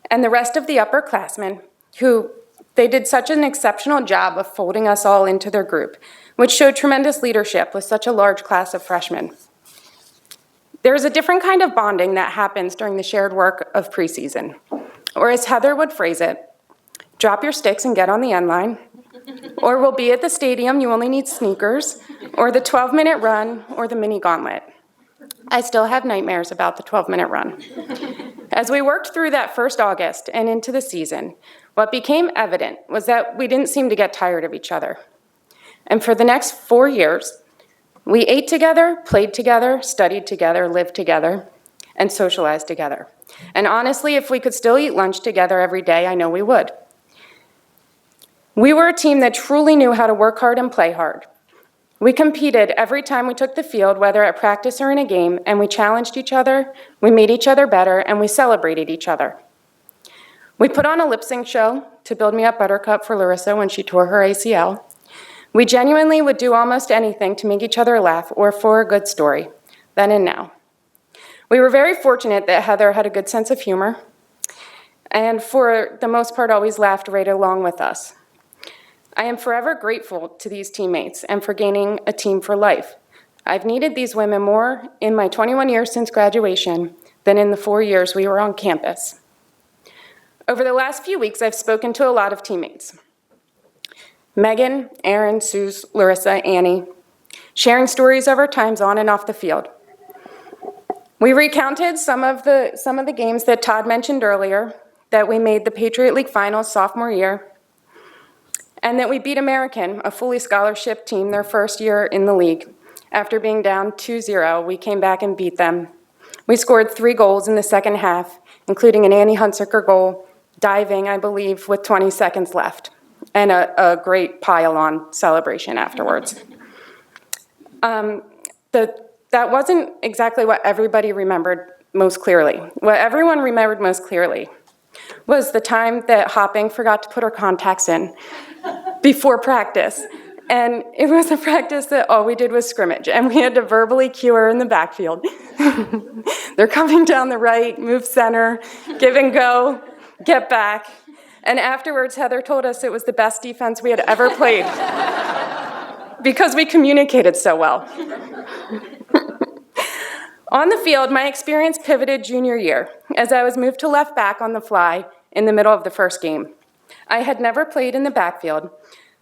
and the rest of the upperclassmen, who they did such an exceptional job of folding us all into their group, which showed tremendous leadership with such a large class of freshmen. There is a different kind of bonding that happens during the shared work of preseason, or as Heather would phrase it, drop your sticks and get on the end line, or we'll be at the stadium, you only need sneakers, or the 12-minute run, or the mini gauntlet. I still have nightmares about the 12-minute run. As we worked through that first August and into the season, what became evident was that we didn't seem to get tired of each other. And for the next 4 years, we ate together, played together, studied together, lived together, and socialized together. And honestly, if we could still eat lunch together every day, I know we would. We were a team that truly knew how to work hard and play hard. We competed every time we took the field, whether at practice or in a game, and we challenged each other, we made each other better, and we celebrated each other. We put on a lip sync show to Build Me Up Buttercup for Larissa when she tore her ACL. We genuinely would do almost anything to make each other laugh or for a good story, then and now. We were very fortunate that Heather had a good sense of humor, and for the most part always laughed right along with us. I am forever grateful to these teammates and for gaining a team for life. I've needed these women more in my 21 years since graduation than in the 4 years we were on campus. Over the last few weeks, I've spoken to a lot of teammates. Megan, Erin, Suze, Larissa, Annie, sharing stories of our times on and off the field. We recounted some of the games that Todd mentioned earlier, that we made the Patriot League Finals sophomore year, and that we beat American, a fully scholarship team, their first year in the league. After being down 2-0, we came back and beat them. We scored 3 goals in the second half, including an Annie Hunsaker goal, diving, I believe, with 20 seconds left, and a great pile-on celebration afterwards. That wasn't exactly what everybody remembered most clearly. What everyone remembered most clearly was the time that Hopping forgot to put her contacts in before practice. And it was a practice that all we did was scrimmage, and we had to verbally cue her in the backfield. They're coming down the right, move center, give and go, get back. And afterwards, Heather told us it was the best defense we had ever played because we communicated so well. On the field, my experience pivoted junior year as I was moved to left back on the fly in the middle of the first game. I had never played in the backfield,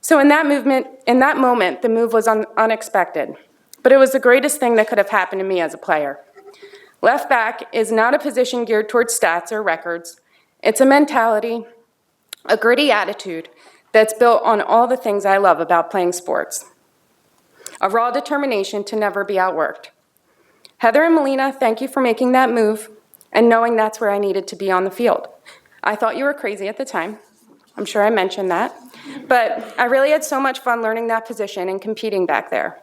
so in that moment, the move was unexpected, but it was the greatest thing that could have happened to me as a player. Left back is not a position geared towards stats or records. It's a mentality, a gritty attitude that's built on all the things I love about playing sports. A raw determination to never be outworked. Heather and Melina, thank you for making that move and knowing that's where I needed to be on the field. I thought you were crazy at the time. I'm sure I mentioned that. But I really had so much fun learning that position and competing back there.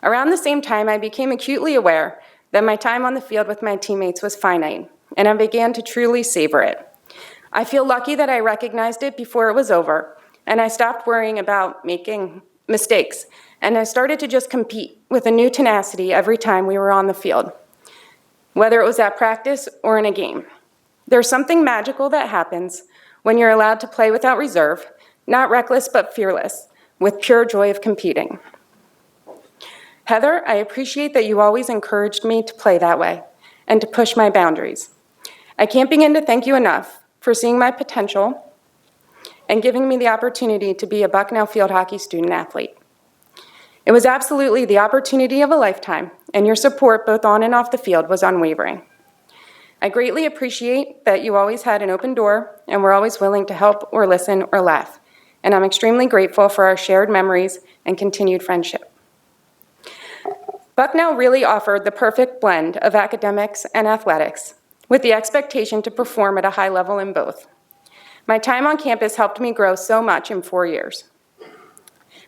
Around the same time, I became acutely aware that my time on the field with my teammates was finite, and I began to truly savor it. I feel lucky that I recognized it before it was over, and I stopped worrying about making mistakes, and I started to just compete with a new tenacity every time we were on the field, whether it was at practice or in a game. There's something magical that happens when you're allowed to play without reserve, not reckless but fearless, with pure joy of competing. Heather, I appreciate that you always encouraged me to play that way and to push my boundaries. I can't begin to thank you enough for seeing my potential and giving me the opportunity to be a Bucknell field hockey student athlete. It was absolutely the opportunity of a lifetime, and your support both on and off the field was unwavering. I greatly appreciate that you always had an open door and were always willing to help or listen or laugh, and I'm extremely grateful for our shared memories and continued friendship. Bucknell really offered the perfect blend of academics and athletics, with the expectation to perform at a high level in both. My time on campus helped me grow so much in 4 years.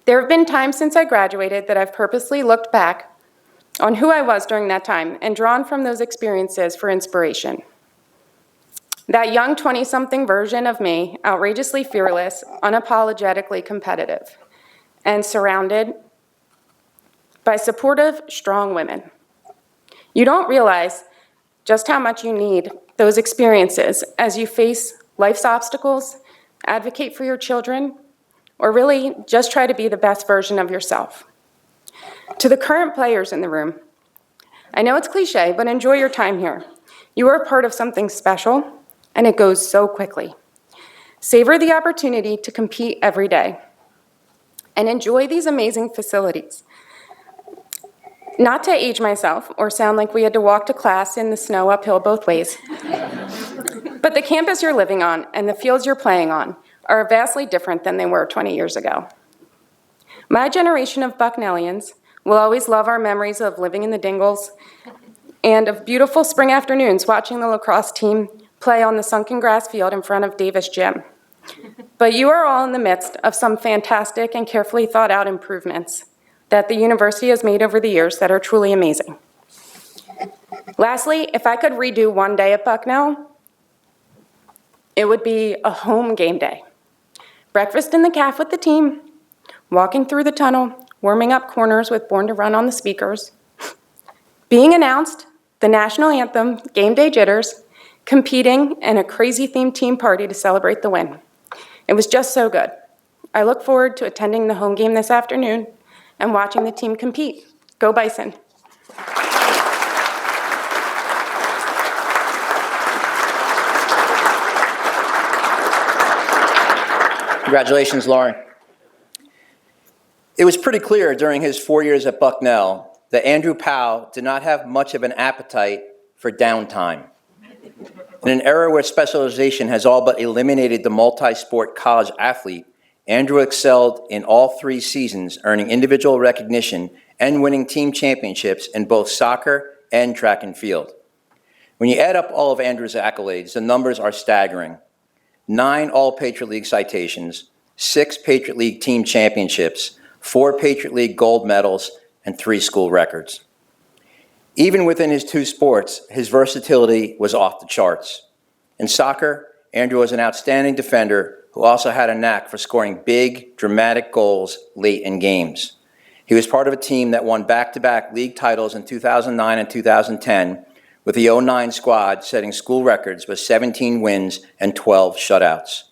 There have been times since I graduated that I've purposely looked back on who I was during that time and drawn from those experiences for inspiration. That young 20-something version of me, outrageously fearless, unapologetically competitive, and surrounded by supportive, strong women. You don't realize just how much you need those experiences as you face life's obstacles, advocate for your children, or really just try to be the best version of yourself. To the current players in the room, I know it's cliche, but enjoy your time here. You are a part of something special, and it goes so quickly. Savor the opportunity to compete every day, and enjoy these amazing facilities. Not to age myself or sound like we had to walk to class in the snow uphill both ways, but the campus you're living on and the fields you're playing on are vastly different than they were 20 years ago. My generation of Bucknellians will always love our memories of living in the Dingles and of beautiful spring afternoons watching the lacrosse team play on the sunken grass field in front of Davis Gym. But you are all in the midst of some fantastic and carefully thought out improvements that the university has made over the years that are truly amazing. Lastly, if I could redo one day at Bucknell, it would be a home game day. Breakfast in the caf with the team, walking through the tunnel, warming up corners with Born to Run on the speakers, being announced, the national anthem, game day jitters, competing, and a crazy themed team party to celebrate the win. It was just so good. I look forward to attending the home game this afternoon and watching the team compete. Go Bison. Congratulations, Lauren. It was pretty clear during his 4 years at Bucknell that Andrew Powell did not have much of an appetite for downtime. In an era where specialization has all but eliminated the multi-sport college athlete, Andrew excelled in all 3 seasons, earning individual recognition and winning team championships in both soccer and track and field. When you add up all of Andrew's accolades, the numbers are staggering. 9 All-Patriot League citations, 6 Patriot League team championships, 4 Patriot League gold medals, and 3 school records. Even within his 2 sports, his versatility was off the charts. In soccer, Andrew was an outstanding defender who also had a knack for scoring big, dramatic goals late in games. He was part of a team that won back-to-back league titles in 2009 and 2010, with the 09 squad setting school records with 17 wins and 12 shutouts.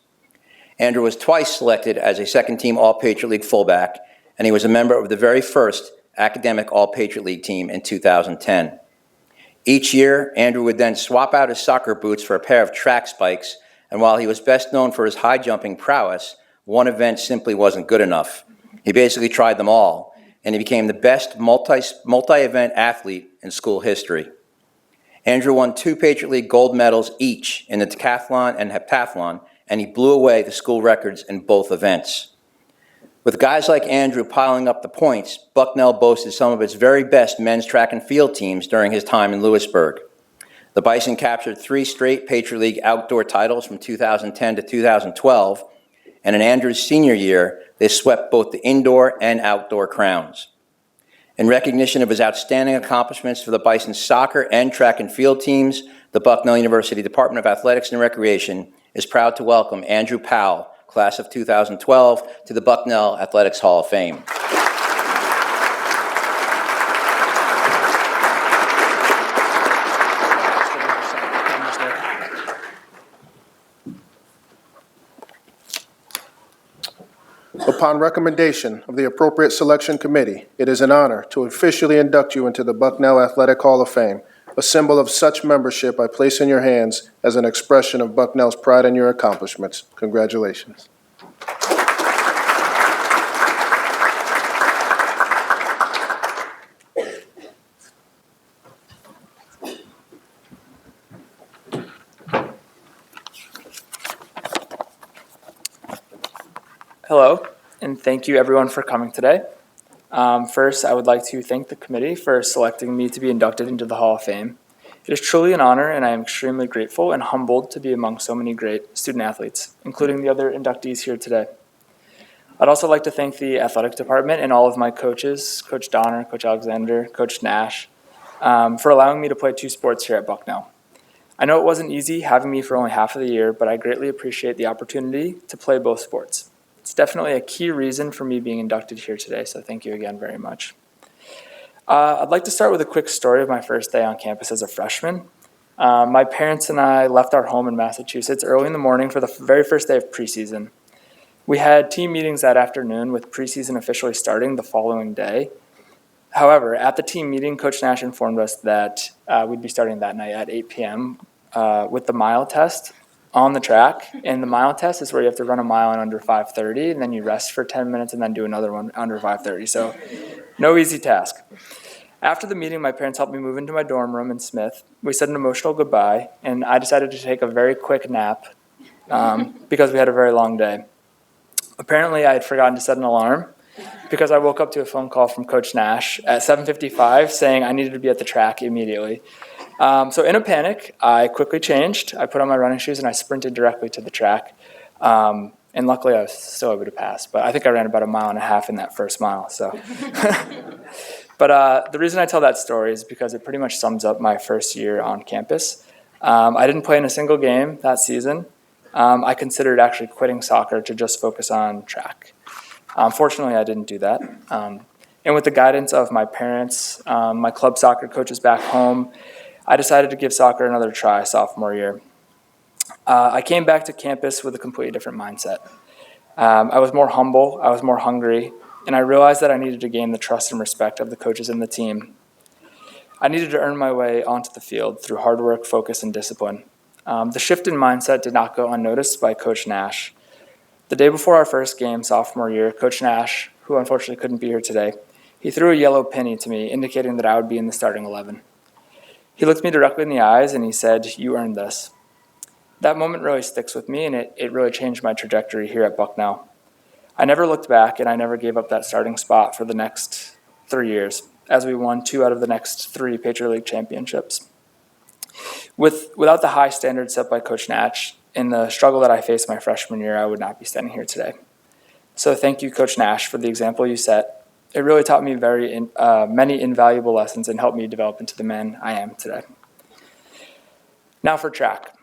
Andrew was twice selected as a second-team All-Patriot League fullback, and he was a member of the very first academic All-Patriot League team in 2010. Each year, Andrew would then swap out his soccer boots for a pair of track spikes, and while he was best known for his high-jumping prowess, one event simply wasn't good enough. He basically tried them all, and he became the best multi-event athlete in school history. Andrew won 2 Patriot League gold medals each in the decathlon and heptathlon, and he blew away the school records in both events. With guys like Andrew piling up the points, Bucknell boasted some of its very best men's track and field teams during his time in Lewisburg. The Bison captured 3 straight Patriot League outdoor titles from 2010 to 2012, and in Andrew's senior year, they swept both the indoor and outdoor crowns. In recognition of his outstanding accomplishments for the Bison soccer and track and field teams, the Bucknell University Department of Athletics and Recreation is proud to welcome Andrew Powell, class of 2012, to the Bucknell Athletics Hall of Fame. Upon recommendation of the appropriate selection committee, it is an honor to officially induct you into the Bucknell Athletic Hall of Fame. A symbol of such membership I place in your hands as an expression of Bucknell's pride in your accomplishments. Congratulations. Hello, and thank you everyone for coming today. First, I would like to thank the committee for selecting me to be inducted into the Hall of Fame. It is truly an honor, and I am extremely grateful and humbled to be among so many great student athletes, including the other inductees here today. I'd also like to thank the athletic department and all of my coaches, Coach Donner, Coach Alexander, Coach Nash, for allowing me to play 2 sports here at Bucknell. I know it wasn't easy having me for only half of the year, but I greatly appreciate the opportunity to play both sports. It's definitely a key reason for me being inducted here today, so thank you again very much. I'd like to start with a quick story of my first day on campus as a freshman. My parents and I left our home in Massachusetts early in the morning for the very first day of preseason. We had team meetings that afternoon with preseason officially starting the following day. However, at the team meeting, Coach Nash informed us that we'd be starting that night at 8 p.m. With the mile test on the track, and the mile test is where you have to run a mile in under 5:30, and then you rest for 10 minutes and then do another one under 5:30. So no easy task. After the meeting, my parents helped me move into my dorm room in Smith. We said an emotional goodbye, and I decided to take a very quick nap because we had a very long day. Apparently, I had forgotten to set an alarm because I woke up to a phone call from Coach Nash at 7:55 saying I needed to be at the track immediately. So in a panic, I quickly changed. I put on my running shoes and I sprinted directly to the track. And luckily, I was still able to pass. But I think I ran about 1.5 miles in that first mile. So, But the reason I tell that story is because it pretty much sums up my first year on campus. I didn't play in a single game that season. I considered actually quitting soccer to just focus on track. Fortunately, I didn't do that. And with the guidance of my parents, my club soccer coaches back home, I decided to give soccer another try sophomore year. I came back to campus with a completely different mindset. I was more humble, I was more hungry, and I realized that I needed to gain the trust and respect of the coaches and the team. I needed to earn my way onto the field through hard work, focus, and discipline. The shift in mindset did not go unnoticed by Coach Nash. The day before our first game sophomore year, Coach Nash, who who unfortunately couldn't be here today. He threw a yellow penny to me, indicating that I would be in the starting 11. He looked me directly in the eyes and he said, "You earned this." That moment really sticks with me, and it really changed my trajectory here at Bucknell. I never looked back, and I never gave up that starting spot for the next 3 years, as we won 2 out of the next 3 Patriot League championships. Without the high standards set by Coach Nash and the struggle that I faced my freshman year, I would not be standing here today. So thank you, Coach Nash, for the example you set. It really taught me many invaluable lessons and helped me develop into the man I am today. Now for track.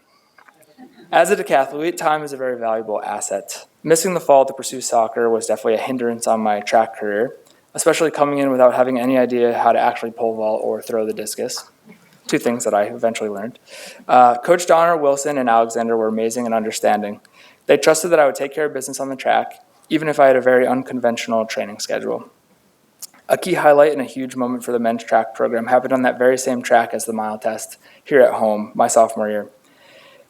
As a decathlete, time is a very valuable asset. Missing the fall to pursue soccer was definitely a hindrance on my track career, especially coming in without having any idea how to actually pole vault or throw the discus. 2 things that I eventually learned. Coach Donner, Wilson, and Alexander were amazing and understanding. They trusted that I would take care of business on the track, even if I had a very unconventional training schedule. A key highlight and a huge moment for the men's track program happened on that very same track as the mile test here at home my sophomore year.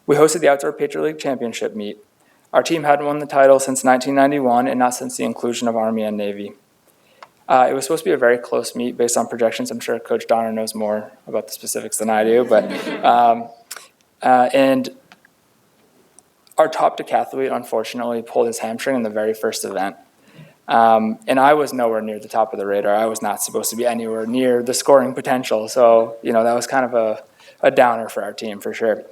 We hosted the Outdoor Patriot League Championship meet. Our team hadn't won the title since 1991 and not since the inclusion of Army and Navy. It was supposed to be a very close meet based on projections. I'm sure Coach Donner knows more about the specifics than I do, but and our top decathlete unfortunately pulled his hamstring in the very first event. And I was nowhere near the top of the radar. I was not supposed to be anywhere near the scoring potential. So, that was kind of a downer for our team for sure.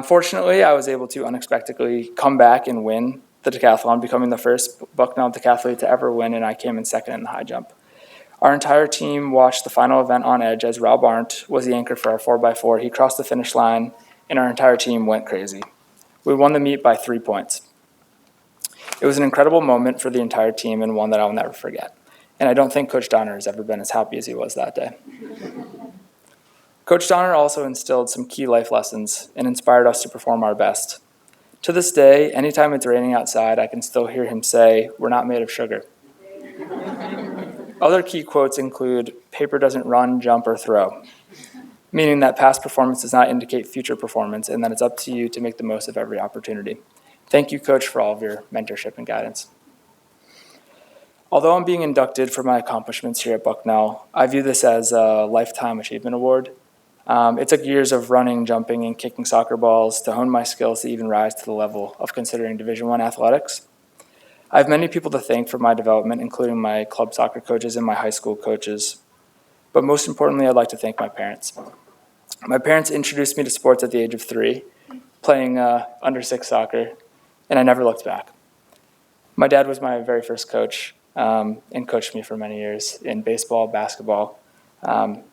Fortunately, I was able to unexpectedly come back and win the decathlon, becoming the first Bucknell decathlete to ever win, and I came in second in the high jump. Our entire team watched the final event on edge as Rob Arndt was the anchor for our 4x4. He crossed the finish line, and our entire team went crazy. We won the meet by 3 points. It was an incredible moment for the entire team and one that I'll never forget. And I don't think Coach Donner has ever been as happy as he was that day. Coach Donner also instilled some key life lessons and inspired us to perform our best. To this day, anytime it's raining outside, I can still hear him say, "We're not made of sugar." Other key quotes include, "Paper doesn't run, jump, or throw," meaning that past performance does not indicate future performance and that it's up to you to make the most of every opportunity. Thank you, Coach, for all of your mentorship and guidance. Although I'm being inducted for my accomplishments here at Bucknell, I view this as a Lifetime Achievement Award. It took years of running, jumping, and kicking soccer balls to hone my skills to even rise to the level of considering Division I athletics. I have many people to thank for my development, including my club soccer coaches and my high school coaches. But most importantly, I'd like to thank my parents. My parents introduced me to sports at the age of 3, playing under 6 soccer, and I never looked back. My dad was my very first coach and coached me for many years in baseball, basketball.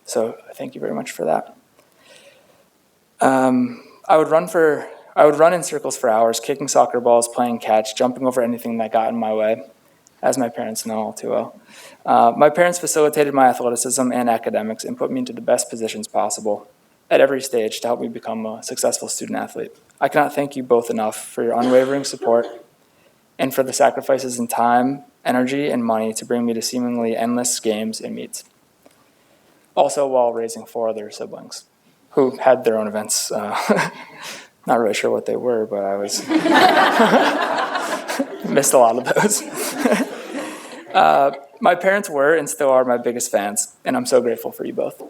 So thank you very much for that. I would run in circles for hours, kicking soccer balls, playing catch, jumping over anything that got in my way, as my parents know all too well. My parents facilitated my athleticism and academics and put me into the best positions possible at every stage to help me become a successful student athlete. I cannot thank you both enough for your unwavering support and for the sacrifices in time, energy, and money to bring me to seemingly endless games and meets. Also while raising 4 other siblings who had their own events. Not really sure what they were, but I missed a lot of those. My parents were and still are my biggest fans, and I'm so grateful for you both.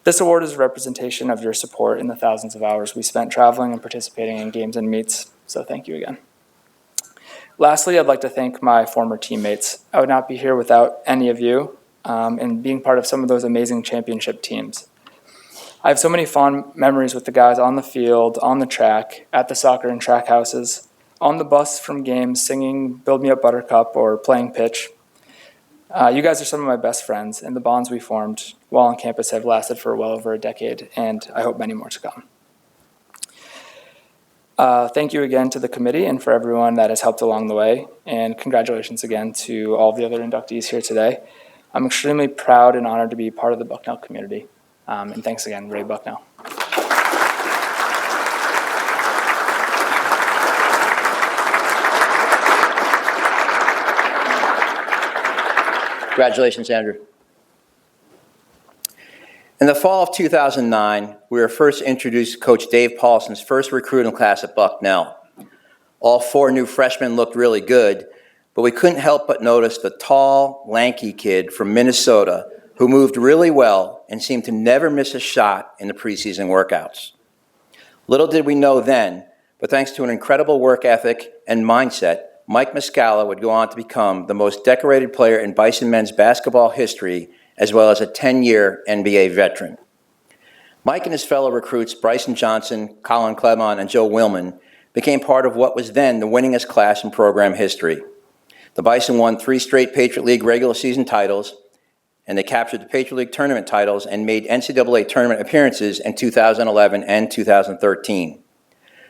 This award is a representation of your support in the thousands of hours we spent traveling and participating in games and meets, so thank you again. Lastly, I'd like to thank my former teammates. I would not be here without any of you and being part of some of those amazing championship teams. I have so many fond memories with the guys on the field, on the track, at the soccer and track houses, on the bus from games, singing Build Me Up Buttercup or playing pitch. You guys are some of my best friends, and the bonds we formed while on campus have lasted for well over a decade, and I hope many more to come. Thank you again to the committee and for everyone that has helped along the way, and congratulations again to all the other inductees here today. I'm extremely proud and honored to be part of the Bucknell community. And thanks again, Ray Bucknell. Congratulations, Andrew. In the fall of 2009, we were first introduced to Coach Dave Paulson's first recruiting class at Bucknell. All 4 new freshmen looked really good, but we couldn't help but notice the tall, lanky kid from Minnesota who moved really well and seemed to never miss a shot in the preseason workouts. Little did we know then, but thanks to an incredible work ethic and mindset, Mike Muscala would go on to become the most decorated player in Bison men's basketball history, as well as a 10-year NBA veteran. Mike and his fellow recruits, Bryson Johnson, Colin Clement, and Joe Willman, became part of what was then the winningest class in program history. The Bison won 3 straight Patriot League regular season titles, and they captured the Patriot League tournament titles and made NCAA tournament appearances in 2011 and 2013.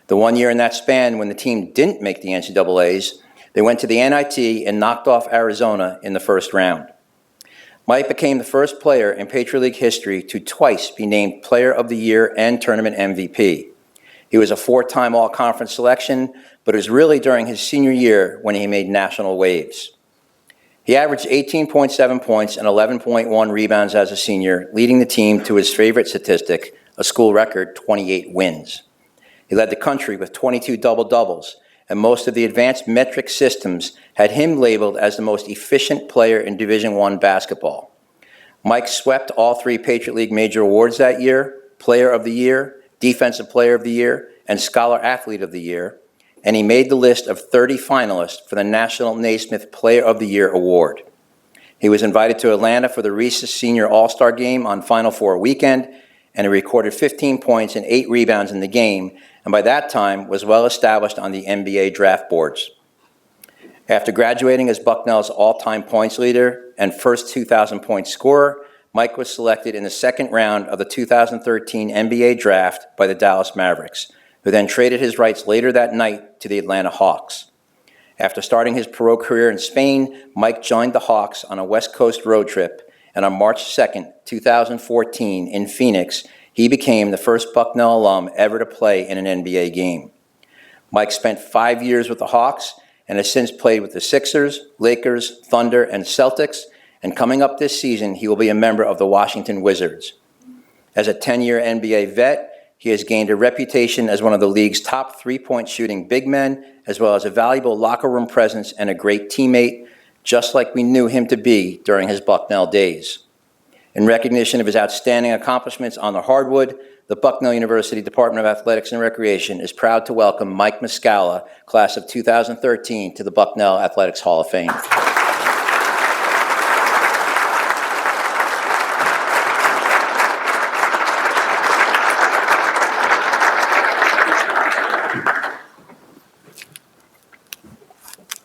The 1 year in that span when the team didn't make the NCAAs, they went to the NIT and knocked off Arizona in the first round. Mike became the first player in Patriot League history to twice be named Player of the Year and Tournament MVP. He was a 4-time All-Conference selection, but it was really during his senior year when he made national waves. He averaged 18.7 points and 11.1 rebounds as a senior, leading the team to his favorite statistic, a school record 28 wins. He led the country with 22 double-doubles, and most of the advanced metric systems had him labeled as the most efficient player in Division I basketball. Mike swept all 3 Patriot League major awards that year, Player of the Year, Defensive Player of the Year, and Scholar Athlete of the Year, and he made the list of 30 finalists for the National Naismith Player of the Year award. He was invited to Atlanta for the Reese's Senior All-Star Game on Final Four weekend, and he recorded 15 points and 8 rebounds in the game, and by that time was well established on the NBA draft boards. After graduating as Bucknell's all-time points leader and first 2,000-point scorer, Mike was selected in the second round of the 2013 NBA draft by the Dallas Mavericks, who then traded his rights later that night to the Atlanta Hawks. After starting his pro career in Spain, Mike joined the Hawks on a West Coast road trip, and on March 2, 2014, in Phoenix, he became the first Bucknell alum ever to play in an NBA game. Mike spent 5 years with the Hawks and has since played with the Sixers, Lakers, Thunder, and Celtics, and coming up this season, he will be a member of the Washington Wizards. As a 10-year NBA vet, he has gained a reputation as one of the league's top three-point shooting big men, as well as a valuable locker room presence and a great teammate, just like we knew him to be during his Bucknell days. In recognition of his outstanding accomplishments on the hardwood, the Bucknell University Department of Athletics and Recreation is proud to welcome Mike Muscala, class of 2013, to the Bucknell Athletics Hall of Fame.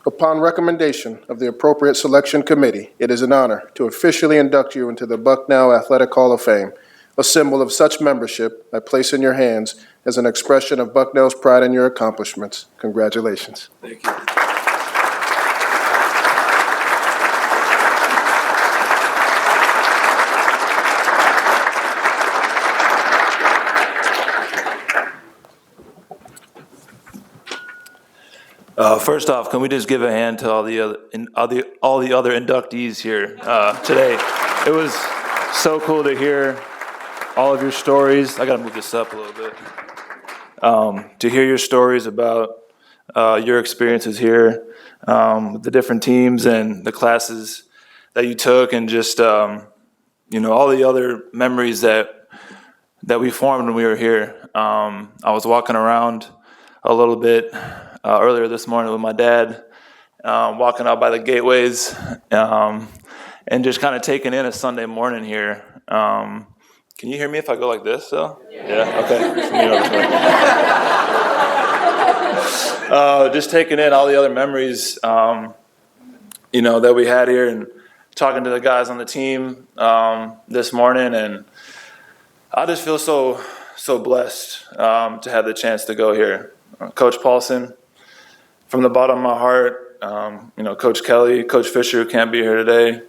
Upon recommendation of the appropriate selection committee, it is an honor to officially induct you into the Bucknell Athletic Hall of Fame. A symbol of such membership I place in your hands as an expression of Bucknell's pride in your accomplishments. Congratulations. Thank you. First off, can we just give a hand to all the other inductees here today? It was so cool to hear all of your stories. I got to move this up a little bit. To hear your stories about your experiences here with the different teams and the classes that you took, and just all the other memories that we formed when we were here. I was walking around a little bit earlier this morning with my dad, walking out by the gateways, and just kind of taking in a Sunday morning here. Can you hear me if I go like this, though? Yeah? Okay. Just taking in all the other memories, that we had here, and talking to the guys on the team this morning, and I just feel so blessed to have the chance to go here. Coach Paulson, from the bottom of my heart, Coach Kelly, Coach Fisher, who can't be here today,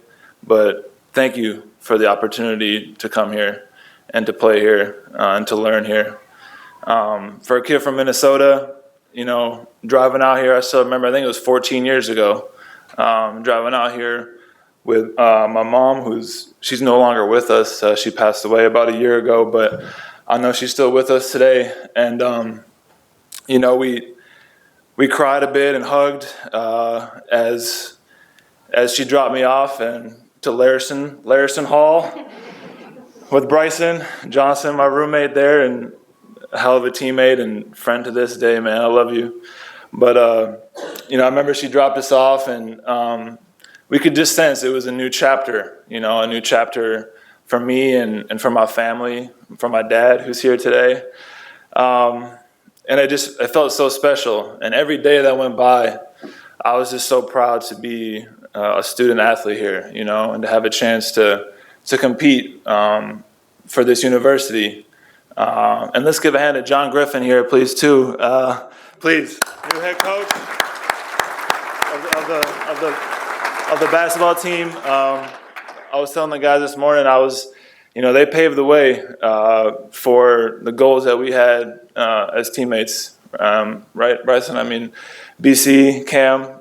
but thank you for the opportunity to come here and to play here and to learn here. For a kid from Minnesota, driving out here, I still remember, I think it was 14 years ago, driving out here with my mom, she's no longer with us. She passed away about a year ago, but I know she's still with us today. And, we cried a bit and hugged as she dropped me off and to Larison Hall with Bryson Johnson, my roommate there, and a hell of a teammate and friend to this day, man. I love you. But, I remember she dropped us off, and we could just sense it was a new chapter, a new chapter for me and for my family, for my dad who's here today. And I felt so special. And every day that went by, I was just so proud to be a student athlete here, and to have a chance to compete for this university. And let's give a hand to John Griffin here, please, too. Please, new head coach of the basketball team. I was telling the guys this morning, they paved the way for the goals that we had as teammates, right, Bryson? I mean, BC, Cam,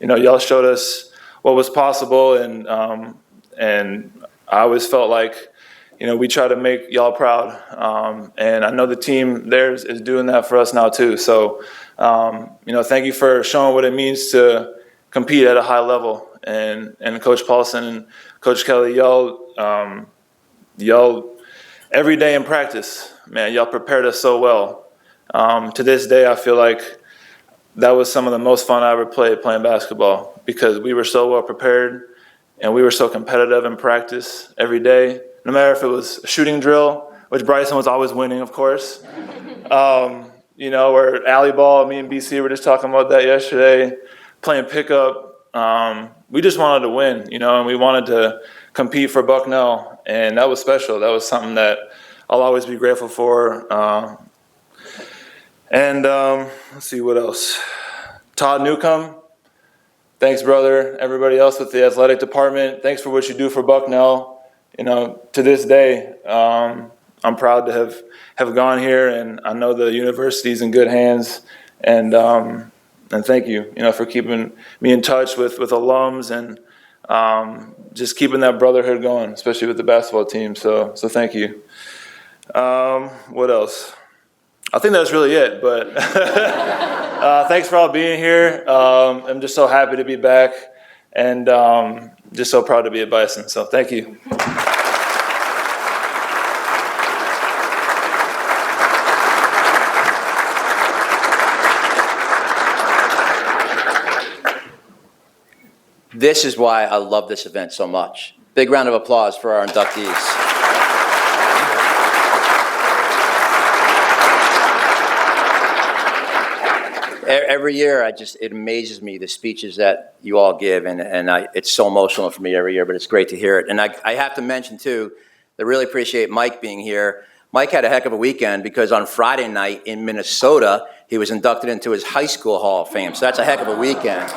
y'all showed us what was possible, and I always felt like, we try to make y'all proud, and I know the team there is doing that for us now too. So, thank you for showing what it means to compete at a high level. And Coach Paulson and Coach Kelly, y'all every day in practice, man, y'all prepared us so well. To this day, I feel like that was some of the most fun I ever playing basketball, because we were so well prepared and we were so competitive in practice every day. No matter if it was a shooting drill, which Bryson was always winning, of course, or alley ball. Me and BC were just talking about that yesterday, playing pickup. We just wanted to win, and we wanted to compete for Bucknell, and that was special. That was something that I'll always be grateful for. Let's see what else. Todd Newcomb, thanks, brother. Everybody else with the athletic department, thanks for what you do for Bucknell. To this day, I'm proud to have gone here, and I know the university's in good hands. And thank you, for keeping me in touch with alums and just keeping that brotherhood going, especially with the basketball team. So thank you. What else? I think that's really it. But thanks for all being here. I'm just so happy to be back, and just so proud to be at Bison. So thank you. This is why I love this event so much. Big round of applause for our inductees. Every year, it amazes me, the speeches that you all give, and it's so emotional for me every year, but it's great to hear it. And I have to mention, too, I really appreciate Mike being here. Mike had a heck of a weekend, because on Friday night in Minnesota, he was inducted into his high school Hall of Fame, so that's a heck of a weekend.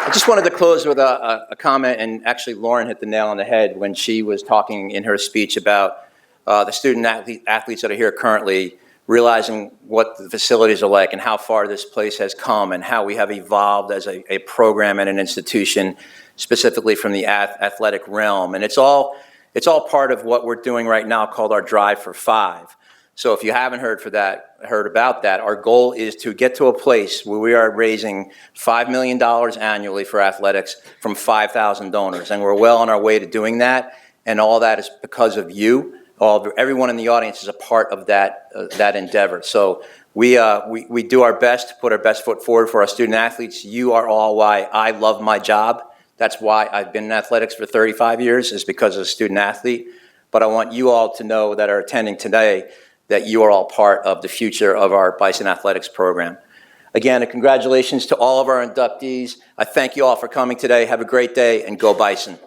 I just wanted to close with a comment, and actually Lauren hit the nail on the head when she was talking in her speech about the student athletes that are here currently, realizing what the facilities are like and how far this place has come and how we have evolved as a program and an institution, specifically from the athletic realm. And it's all part of what we're doing right now called our Drive for Five. So if you haven't heard about that, our goal is to get to a place where we are raising $5 million annually for athletics from 5,000 donors. And we're well on our way to doing that. And all that is because of you. Everyone in the audience is a part of that endeavor. So we do our best to put our best foot forward for our student athletes. You are all why I love my job. That's why I've been in athletics for 35 years, is because of a student athlete. But I want you all to know that are attending today that you are all part of the future of our Bison Athletics program. Again, congratulations to all of our inductees. I thank you all for coming today. Have a great day, and go Bison.